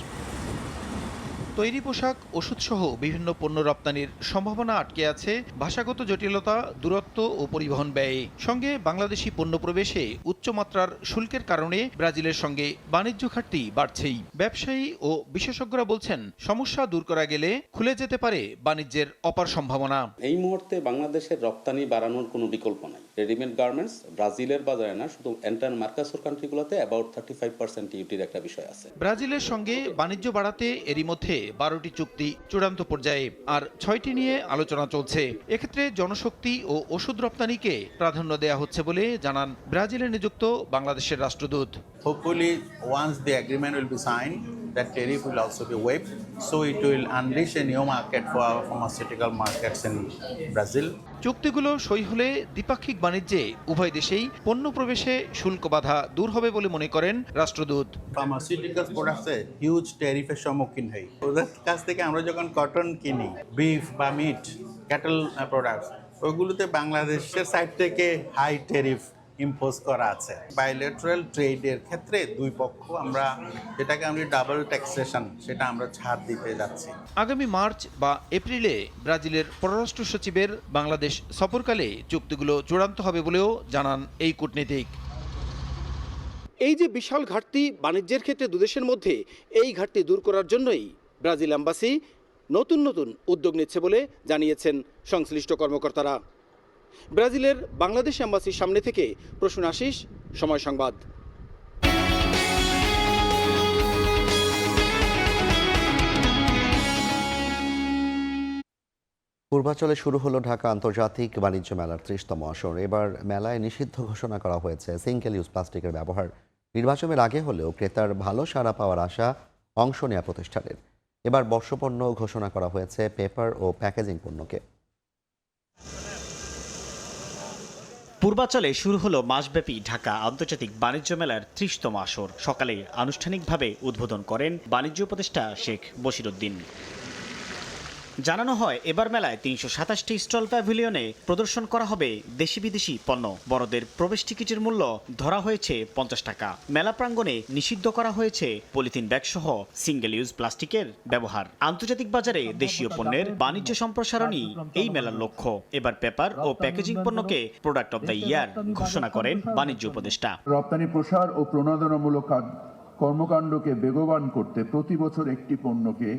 তৈরি পোশাক, ওষুধসহ বিভিন্ন পণ্য রপ্তানির সম্ভাবনা আটকে আছে ভাষাগত জটিলতা, দূরত্ব ও পরিবহন ব্যয়ে। সঙ্গে বাংলাদেশি পণ্য প্রবেশে উচ্চমাত্রার শুল্কের কারণে ব্রাজিলের সঙ্গে বাণিজ্য ঘাটতি বাড়ছেই। ব্যবসায়ী ও বিশেষজ্ঞরা বলছেন, সমস্যা দূর করা গেলে খুলে যেতে পারে বাণিজ্যের অপার সম্ভাবনা। এই মুহূর্তে বাংলাদেশের রপ্তানি বাড়ানোর কোনো বিকল্প নাই। রেডিমেড গার্মেন্টস ব্রাজিলের বাজারে না, শুধু এন্টার মার্কাসুর কান্ট্রিগুলোতে অ্যাবাউট 35% ডিউটির একটা বিষয় আছে। ব্রাজিলের সঙ্গে বাণিজ্য বাড়াতে এরই মধ্যে 12টি চুক্তি চূড়ান্ত পর্যায়ে, আর 6টি নিয়ে আলোচনা চলছে। এক্ষেত্রে জনশক্তি ও ওষুধ রপ্তানিকে প্রাধান্য দেওয়া হচ্ছে বলে জানান ব্রাজিলে নিযুক্ত বাংলাদেশের রাষ্ট্রদূত। Hopefully, once the agreement will be signed, that tariff will also be waived. So it will unleash a new market for our pharmaceutical markets in Brazil. চুক্তিগুলো সই হলে দ্বিপাক্ষিক বাণিজ্যে উভয় দেশেই পণ্য প্রবেশে শুল্ক বাধা দূর হবে বলে মনে করেন রাষ্ট্রদূত। Pharmaceutical products এ হিউজ ট্যারিফের সম্মুখীন হই। ওদের কাছ থেকে আমরা যখন কটন কিনি, বিফ বা মিট, ক্যাটল প্রোডাক্টস, ওইগুলোতে বাংলাদেশের সাইড থেকে হাই ট্যারিফ ইম্পোজ করা আছে। বাইলেটারাল ট্রেডের ক্ষেত্রে দুই পক্ষ আমরা যেটাকে আমরা ডাবল ট্যাক্সেশন, সেটা আমরা ছাড় দিতে যাচ্ছি। আগামী মার্চ বা এপ্রিলে ব্রাজিলের পররাষ্ট্র সচিবের বাংলাদেশ সফরকালে চুক্তিগুলো চূড়ান্ত হবে বলেও জানান এই কূটনীতিক। এই যে বিশাল ঘাটতি বাণিজ্যের ক্ষেত্রে দুদেশের মধ্যে, এই ঘাটতি দূর করার জন্যই ব্রাজিল এম্বাসি নতুন নতুন উদ্যোগ নিচ্ছে বলে জানিয়েছেন সংশ্লিষ্ট কর্মকর্তারা। ব্রাজিলের বাংলাদেশ এম্বাসির সামনে থেকে প্রসূন আশিস, সময় সংবাদ। পূর্বাঞ্চলে শুরু হলো ঢাকা আন্তর্জাতিক বাণিজ্য মেলার ৩০তম আসর। এবার মেলায় নিষিদ্ধ ঘোষণা করা হয়েছে সিঙ্গেল ইউজ প্লাস্টিকের ব্যবহার। নির্বাচনের আগে হলেও ক্রেতার ভালো সাড়া পাওয়ার আশা অংশ নেওয়া প্রতিষ্ঠানের। এবার বর্ষপণ্য ঘোষণা করা হয়েছে পেপার ও প্যাকেজিং পণ্যকে। পূর্বাঞ্চলে শুরু হলো মাসব্যাপী ঢাকা আন্তর্জাতিক বাণিজ্য মেলার ৩০তম আসর। সকালে আনুষ্ঠানিকভাবে উদ্বোধন করেন বাণিজ্য উপদেষ্টা শেখ বশিরউদ্দিন। জানানো হয়, এবার মেলায় ৩২৭টি স্টল প্যাভিলিয়নে প্রদর্শন করা হবে দেশি বিদেশি পণ্য। বড়দের প্রবেশ টিকিটের মূল্য ধরা হয়েছে ৫০ টাকা। মেলা প্রাঙ্গণে নিষিদ্ধ করা হয়েছে পলিথিন ব্যাগ সহ সিঙ্গেল ইউজ প্লাস্টিকের ব্যবহার। আন্তর্জাতিক বাজারে দেশীয় পণ্যের বাণিজ্য সম্প্রসারণই এই মেলার লক্ষ্য। এবার পেপার ও প্যাকেজিং পণ্যকে প্রোডাক্ট অব দ্য ইয়ার ঘোষণা করেন বাণিজ্য উপদেষ্টা। রপ্তানি প্রসার ও প্রণোদনামূলক কর্মকাণ্ডকে বেগবান করতে প্রতি বছর একটি পণ্যকে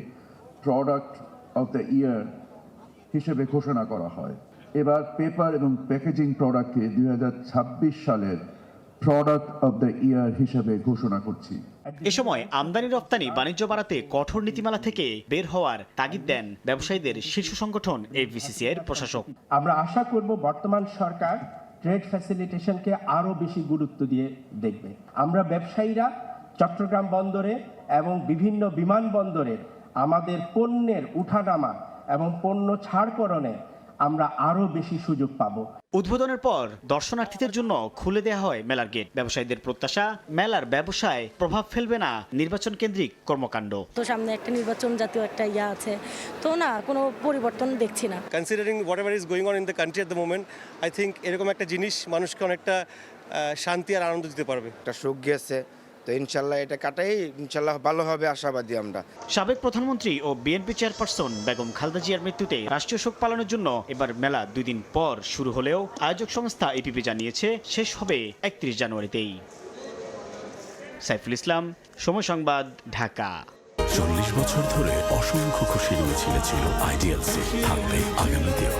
প্রোডাক্ট অফ দ্য ইয়ার হিসেবে ঘোষণা করা হয়। এবার পেপার এবং প্যাকেজিং প্রোডাক্টকে ২০২৬ সালের প্রোডাক্ট অফ দ্য ইয়ার হিসেবে ঘোষণা করছি। এ সময় আমদানি রপ্তানি বাণিজ্য বাড়াতে কঠোর নীতিমালা থেকে বের হওয়ার তাগিদ দেন ব্যবসায়ীদের শীর্ষ সংগঠন এফবিসিসিআইয়ের প্রশাসক। আমরা আশা করব বর্তমান সরকার ট্রেড ফ্যাসিলিটেশনকে আরও বেশি গুরুত্ব দিয়ে দেখবে। আমরা ব্যবসায়ীরা চট্টগ্রাম বন্দরে এবং বিভিন্ন বিমানবন্দরের আমাদের পণ্যের উঠানামা এবং পণ্য ছাড়করণে আমরা আরও বেশি সুযোগ পাব। উদ্বোধনের পর দর্শনার্থীদের জন্য খুলে দেওয়া হয় মেলার গেট। ব্যবসায়ীদের প্রত্যাশা, মেলার ব্যবসায় প্রভাব ফেলবে না নির্বাচন কেন্দ্রিক কর্মকাণ্ড। তো সামনে একটা নির্বাচন জাতীয় একটা ইয়া আছে, তো না কোনো পরিবর্তন দেখছি না। Considering whatever is going on in the country at the moment, I think এরকম একটা জিনিস মানুষকে অনেকটা শান্তি আর আনন্দ দিতে পারবে। একটা সুখ গেছে, তো ইনশাল্লাহ এটা কাটাই ইনশাল্লাহ ভালো হবে আশাবাদী আমরা। সাবেক প্রধানমন্ত্রী ও বিএনপি চেয়ারপারসন বেগম খালেদা জিয়ার মৃত্যুতে রাষ্ট্রীয় শোক পালনের জন্য এবার মেলা ২ দিন পর শুরু হলেও আয়োজক সংস্থা এপিপি জানিয়েছে শেষ হবে ৩১ জানুয়ারিতেই। সাইফুল ইসলাম, সময় সংবাদ, ঢাকা। ৪০ বছর ধরে অসংখ্য খুশির মিছিলে ছিল আইডিএলসি, থাকবে আগামীতেও।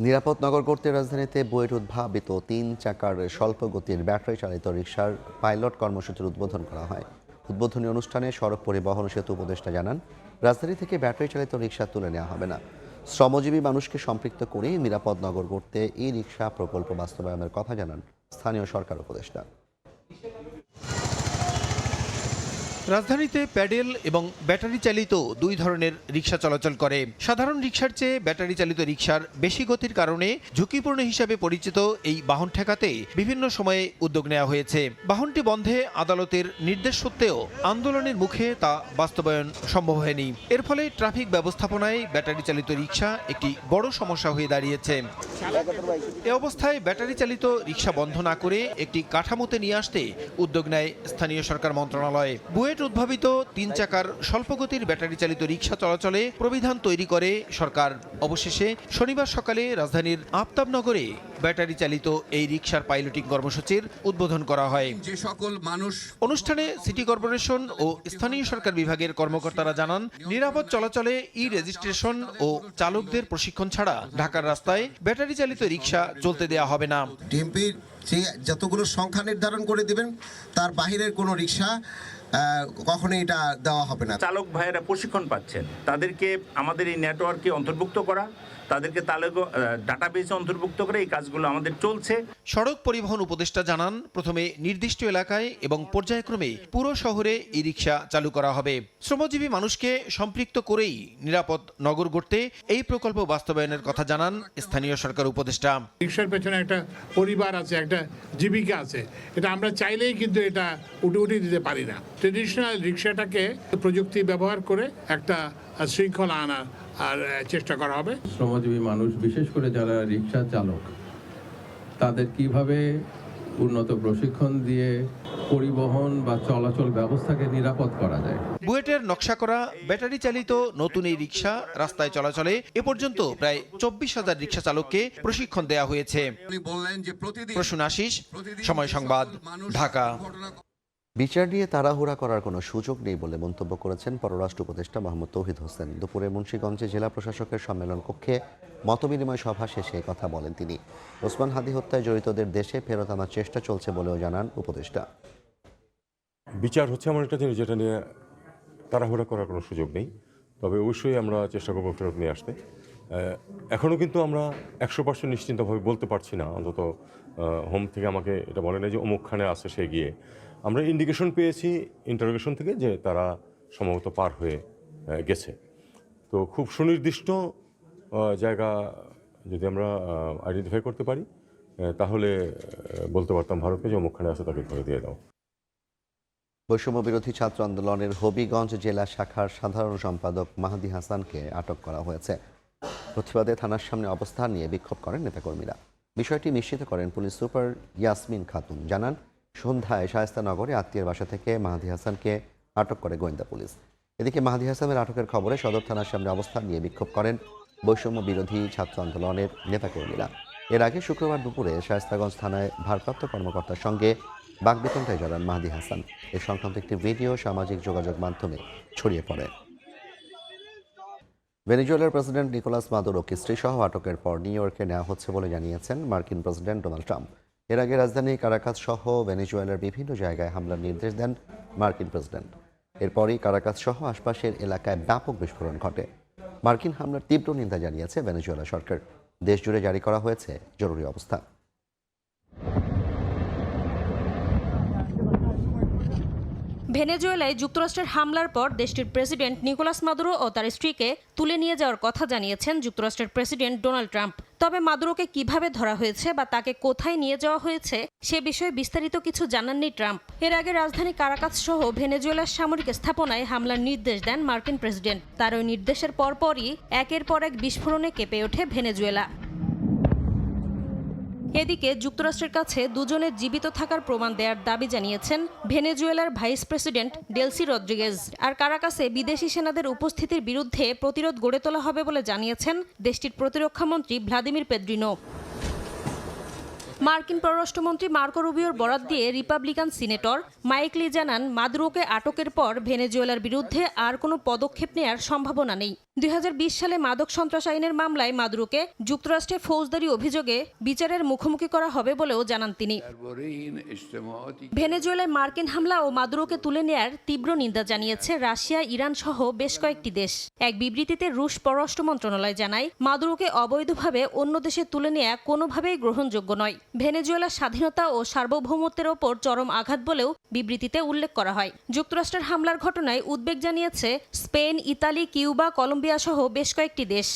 নিরাপদ নগর করতে রাজধানীতে বুয়েট উদ্ভাবিত ৩ চাকার স্বল্প গতির ব্যাটারি চালিত রিকশার পাইলট কর্মসূচির উদ্বোধন করা হয়। উদ্বোধনী অনুষ্ঠানে সড়ক পরিবহন ও সেতু উপদেষ্টা জানান, রাজধানী থেকে ব্যাটারি চালিত রিকশা তুলে নেওয়া হবে না। শ্রমজীবী মানুষকে সম্পৃক্ত করে নিরাপদ নগর করতে এই রিকশা প্রকল্প বাস্তবায়নের কথা জানান স্থানীয় সরকার উপদেষ্টা। রাজধানীতে প্যাডেল এবং ব্যাটারি চালিত ২ ধরনের রিকশা চলাচল করে। সাধারণ রিকশার চেয়ে ব্যাটারি চালিত রিকশার বেশি গতির কারণে ঝুঁকিপূর্ণ হিসাবে পরিচিত এই বাহন ঠেকাতে বিভিন্ন সময়ে উদ্যোগ নেওয়া হয়েছে। বাহনটি বন্ধে আদালতের নির্দেশ সত্ত্বেও আন্দোলনের মুখে তা বাস্তবায়ন সম্ভব হয়নি। এর ফলে ট্রাফিক ব্যবস্থাপনায় ব্যাটারি চালিত রিকশা একটি বড় সমস্যা হয়ে দাঁড়িয়েছে। এ অবস্থায় ব্যাটারি চালিত রিকশা বন্ধ না করে একটি কাঠামোতে নিয়ে আসতে উদ্যোগ নেয় স্থানীয় সরকার মন্ত্রণালয়। বুয়েট উদ্ভাবিত ৩ চাকার স্বল্পগতির ব্যাটারি চালিত রিকশা চলাচলে প্রবিধান তৈরি করে সরকার। অবশেষে শনিবার সকালে রাজধানীর আফতাবনগরে ব্যাটারি চালিত এই রিকশার পাইলটিং কর্মসূচির উদ্বোধন করা হয়। যে সকল মানুষ অনুষ্ঠানে সিটি কর্পোরেশন ও স্থানীয় সরকার বিভাগের কর্মকর্তারা জানান, নিরাপদ চলাচলে ই রেজিস্ট্রেশন ও চালকদের প্রশিক্ষণ ছাড়া ঢাকার রাস্তায় ব্যাটারি চালিত রিকশা চলতে দেওয়া হবে না। ডিএমপির যে যতগুলো সংখ্যা নির্ধারণ করে দিবেন, তার বাহিরের কোনো রিকশা কখনোই এটা দেওয়া হবে না। চালক ভাইয়েরা প্রশিক্ষণ পাচ্ছেন, তাদেরকে আমাদের এই নেটওয়ার্কে অন্তর্ভুক্ত করা, তাদেরকে ডাটাবেসে অন্তর্ভুক্ত করে এই কাজগুলো আমাদের চলছে। সড়ক পরিবহন উপদেষ্টা জানান, প্রথমে নির্দিষ্ট এলাকায় এবং পর্যায়ক্রমে পুরো শহরে ই রিক্সা চালু করা হবে। শ্রমজীবী মানুষকে সম্পৃক্ত করেই নিরাপদ নগর গড়তে এই প্রকল্প বাস্তবায়নের কথা জানান স্থানীয় সরকার উপদেষ্টা। রিক্সার পেছনে একটা পরিবার আছে, একটা জীবিকা আছে, এটা আমরা চাইলেই কিন্তু এটা উঠে দিতে পারি না। ট্রেডিশনাল রিক্সাটাকে প্রযুক্তি ব্যবহার করে একটা শৃঙ্খলা আনার আর চেষ্টা করা হবে। শ্রমজীবী মানুষ, বিশেষ করে যারা রিক্সা চালক, তাদের কিভাবে উন্নত প্রশিক্ষণ দিয়ে পরিবহন বা চলাচল ব্যবস্থাকে নিরাপদ করা যায়। বুয়েটের নকশা করা ব্যাটারি চালিত নতুন এই রিক্সা রাস্তায় চলাচলে এ পর্যন্ত প্রায় 24,000 রিক্সা চালককে প্রশিক্ষণ দেওয়া হয়েছে। প্রসূন আশিস, সময় সংবাদ, ঢাকা। বিচার নিয়ে তাড়াহুড়া করার কোনো সুযোগ নেই বলে মন্তব্য করেছেন পররাষ্ট্র উপদেষ্টা মোহাম্মদ তৌহিদ হোসেন। দুপুরে মুন্সিগঞ্জে জেলা প্রশাসকের সম্মেলন কক্ষে মতবিনিময় সভা শেষে কথা বলেন তিনি। ওসমান হাদি হত্যায় জড়িতদের দেশে ফেরত আনার চেষ্টা চলছে বলেও জানান উপদেষ্টা। বিচার হচ্ছে এমন একটা জিনিস যেটা নিয়ে তাড়াহুড়া করার কোনো সুযোগ নেই, তবে অবশ্যই আমরা চেষ্টা করবো ফেরত নিয়ে আসতে। এখনও কিন্তু আমরা 100% নিশ্চিন্তভাবে বলতে পারছি না, অন্তত হোম থেকে আমাকে এটা বলে না যে অমুকখানে আছে সে গিয়ে। আমরা ইন্ডিকেশন পেয়েছি ইন্টারোগেশন থেকে যে তারা সম্ভবত পার হয়ে গেছে। তো খুব সুনির্দিষ্ট জায়গা যদি আমরা আইডেন্টিফাই করতে পারি তাহলে বলতে পারতাম ভারতকে যে অমুকখানে আছে তাকে ধরে দিয়ে দাও। বৈষম্য বিরোধী ছাত্র আন্দোলনের হবিগঞ্জ জেলা শাখার সাধারণ সম্পাদক মাহাদি হাসানকে আটক করা হয়েছে। প্রতিবাদে থানার সামনে অবস্থান নিয়ে বিক্ষোভ করেন নেতাকর্মীরা। বিষয়টি নিশ্চিত করেন পুলিশ সুপার ইয়াসমিন খাতুন। জানান, সন্ধ্যায় শায়েস্তানগরে আত্মীয়ের বাসা থেকে মাহাদি হাসানকে আটক করে গোয়েন্দা পুলিশ। এদিকে মাহাদি হাসানের আটকের খবরে সদর থানার সামনে অবস্থান নিয়ে বিক্ষোভ করেন বৈষম্য বিরোধী ছাত্র আন্দোলনের নেতাকর্মীরা। এর আগে শুক্রবার দুপুরে শায়েস্তাগঞ্জ থানায় ভারপ্রাপ্ত কর্মকর্তার সঙ্গে বাকবিতণ্ডায় জড়ান মাহাদি হাসান। এ সংক্রান্ত একটি ভিডিও সামাজিক যোগাযোগ মাধ্যমে ছড়িয়ে পড়ে। ভেনেজুয়েলার প্রেসিডেন্ট নিকোলাস মাদুরোকে স্ত্রীসহ আটকের পর নিউ ইয়র্কে নেওয়া হচ্ছে বলে জানিয়েছেন মার্কিন প্রেসিডেন্ট ডোনাল্ড ট্রাম্প। এর আগে রাজধানী কারাকাস সহ ভেনেজুয়েলার বিভিন্ন জায়গায় হামলার নির্দেশ দেন মার্কিন প্রেসিডেন্ট। এরপরই কারাকাস সহ আশপাশের এলাকায় ব্যাপক বিস্ফোরণ ঘটে। মার্কিন হামলার তীব্র নিন্দা জানিয়েছে ভেনেজুয়েলা সরকার। দেশ জুড়ে জারি করা হয়েছে জরুরি অবস্থা। ভেনেজুয়েলায় যুক্তরাষ্ট্রের হামলার পর দেশটির প্রেসিডেন্ট নিকোলাস মাদুরো ও তার স্ত্রীকে তুলে নিয়ে যাওয়ার কথা জানিয়েছেন যুক্তরাষ্ট্রের প্রেসিডেন্ট ডোনাল্ড ট্রাম্প। তবে মাদুরোকে কিভাবে ধরা হয়েছে বা তাকে কোথায় নিয়ে যাওয়া হয়েছে সে বিষয়ে বিস্তারিত কিছু জানাননি ট্রাম্প। এর আগে রাজধানী কারাকাস সহ ভেনেজুয়েলার সামরিক স্থাপনায় হামলার নির্দেশ দেন মার্কিন প্রেসিডেন্ট। তার ওই নির্দেশের পরপরই একের পর এক বিস্ফোরণে কেঁপে ওঠে ভেনেজুয়েলা। এদিকে যুক্তরাষ্ট্রের কাছে দুজনের জীবিত থাকার প্রমাণ দেওয়ার দাবি জানিয়েছেন ভেনেজুয়েলার ভাইস প্রেসিডেন্ট ডেলসি রদ্রিগেজ। আর কারাকাসে বিদেশি সেনাদের উপস্থিতির বিরুদ্ধে প্রতিরোধ গড়ে তোলা হবে বলে জানিয়েছেন দেশটির প্রতিরক্ষামন্ত্রী ভ্লাদিমির পেদ্রিনো। মার্কিন পররাষ্ট্রমন্ত্রী মার্কো রুবিওর বরাত দিয়ে রিপাবলিকান সিনেটর মাইক লি জানান, মাদুরোকে আটকের পর ভেনেজুয়েলার বিরুদ্ধে আর কোনো পদক্ষেপ নেওয়ার সম্ভাবনা নেই। 2020 সালে মাদক সন্ত্রাস আইনের মামলায় মাদুরোকে যুক্তরাষ্ট্রে ফৌজদারি অভিযোগে বিচারের মুখোমুখি করা হবে বলেও জানান তিনি। ভেনেজুয়েলায় মার্কিন হামলা ও মাদুরোকে তুলে নেয়ার তীব্র নিন্দা জানিয়েছে রাশিয়া, ইরান সহ বেশ কয়েকটি দেশ। এক বিবৃতিতে রুশ পররাষ্ট্র মন্ত্রণালয় জানায়, মাদুরোকে অবৈধভাবে অন্য দেশে তুলে নেওয়া কোনোভাবেই গ্রহণযোগ্য নয়। ভেনেজুয়েলার স্বাধীনতা ও সার্বভৌমত্বের ওপর চরম আঘাত বলেও বিবৃতিতে উল্লেখ করা হয়। যুক্তরাষ্ট্রের হামলার ঘটনায় উদ্বেগ জানিয়েছে স্পেন, ইতালি, কিউবা, কলম্বিয়া সহ বেশ কয়েকটি দেশ।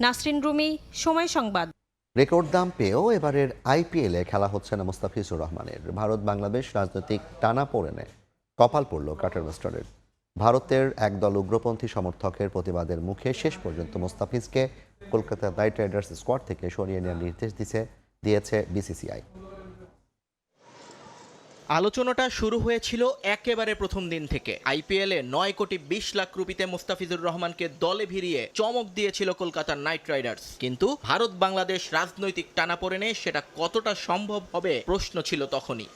নাসরিন রুমি, সময় সংবাদ। রেকর্ড দাম পেয়েও এবারের আইপিএলে খেলা হচ্ছে না মুস্তাফিজুর রহমানের। ভারত বাংলাদেশ রাজনৈতিক টানাপোড়েনে কপাল পড়ল কাটার মাস্টারের। ভারতের একদল উগ্রপন্থী সমর্থকের প্রতিবাদের মুখে শেষ পর্যন্ত মুস্তাফিজকে কলকাতা নাইট রাইডার্স স্কোয়াড থেকে সরিয়ে নেওয়ার নির্দেশ দিয়েছে বিসিসিআই। আলোচনাটা শুরু হয়েছিল একেবারে প্রথম দিন থেকে। আইপিএলে 9 কোটি 20 লাখ রুপিতে মুস্তাফিজুর রহমানকে দলে ভিড়িয়ে চমক দিয়েছিল কলকাতার নাইট রাইডার্স। কিন্তু ভারত বাংলাদেশ রাজনৈতিক টানাপোড়েনে সেটা কতটা সম্ভব হবে প্রশ্ন ছিল তখনই।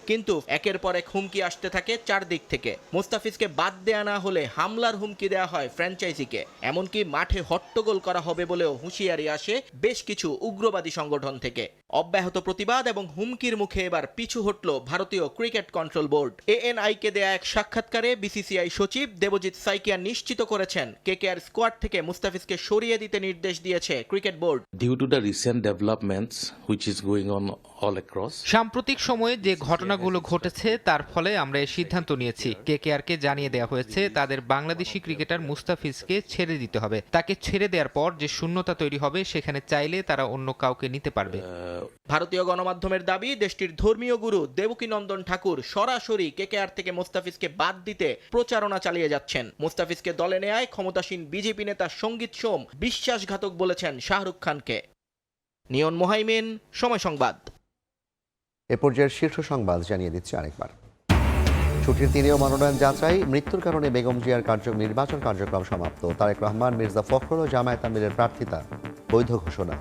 কিন্তু একের পর এক হুমকি আসতে থাকে চারদিক থেকে। মুস্তাফিজকে বাদ দেয়া না হলে হামলার হুমকি দেয়া হয় ফ্র্যাঞ্চাইজিকে, এমনকি মাঠে হট্টগোল করা হবে বলেও হুঁশিয়ারি আসে বেশ কিছু উগ্রবাদী সংগঠন থেকে। অব্যাহত প্রতিবাদ এবং হুমকির মুখে এবার পিছু হটল ভারতীয় ক্রিকেট কন্ট্রোল বোর্ড। এএনআইকে দেয়া এক সাক্ষাৎকারে বিসিসিআই সচিব দেবজিৎ সাইকিয়া নিশ্চিত করেছেন কেকেআর স্কোয়াড থেকে মুস্তাফিজকে সরিয়ে দিতে নির্দেশ দিয়েছে cricket board. Due to the recent developments which is going on all across, সাম্প্রতিক সময়ে যে ঘটনাগুলো ঘটেছে তার ফলে আমরা এই সিদ্ধান্ত নিয়েছি। কেকেআরকে জানিয়ে দেওয়া হয়েছে তাদের বাংলাদেশি ক্রিকেটার মুস্তাফিজকে ছেড়ে দিতে হবে। তাকে ছেড়ে দেওয়ার পর যে শূন্যতা তৈরি হবে সেখানে চাইলে তারা অন্য কাউকে নিতে পারবে। ভারতীয় গণমাধ্যমের দাবি, দেশটির ধর্মীয় গুরু দেবকীনন্দন ঠাকুর সরাসরি কেকেআর থেকে মুস্তাফিজকে বাদ দিতে প্রচারণা চালিয়ে যাচ্ছেন। মুস্তাফিজকে দলে নেয়ায় ক্ষমতাসীন বিজেপি নেতা সঙ্গীত সোম বিশ্বাসঘাতক বলেছেন শাহরুখ খানকে। নিয়ন মোহাইমিন, সময় সংবাদ। এ পর্যায়ের শীর্ষ সংবাদ জানিয়ে দিচ্ছে আরেকবার। ছুটির দিনেও মনোনয়ন যাচাই, মৃত্যুর কারণে বেগম জিয়ার নির্বাচন কার্যক্রম সমাপ্ত। তারেক রহমান, মির্জা ফখরুল ও জামায়াত আমিরের প্রার্থিতা বৈধ ঘোষণা।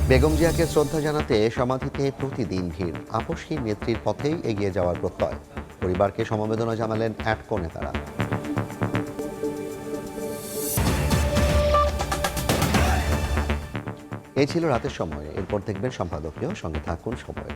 বেগম জিয়াকে শ্রদ্ধা জানাতে সমাধিতে প্রতিদিন ভিড়, আপসহীন নেত্রীর পথেই এগিয়ে যাওয়ার প্রত্যয়। পরিবারকে সমবেদনা জানালেন অ্যাটকো নেতারা। এই ছিল রাতের সময়। এরপর দেখবেন সম্পাদকীয়, সঙ্গে থাকুন সময়।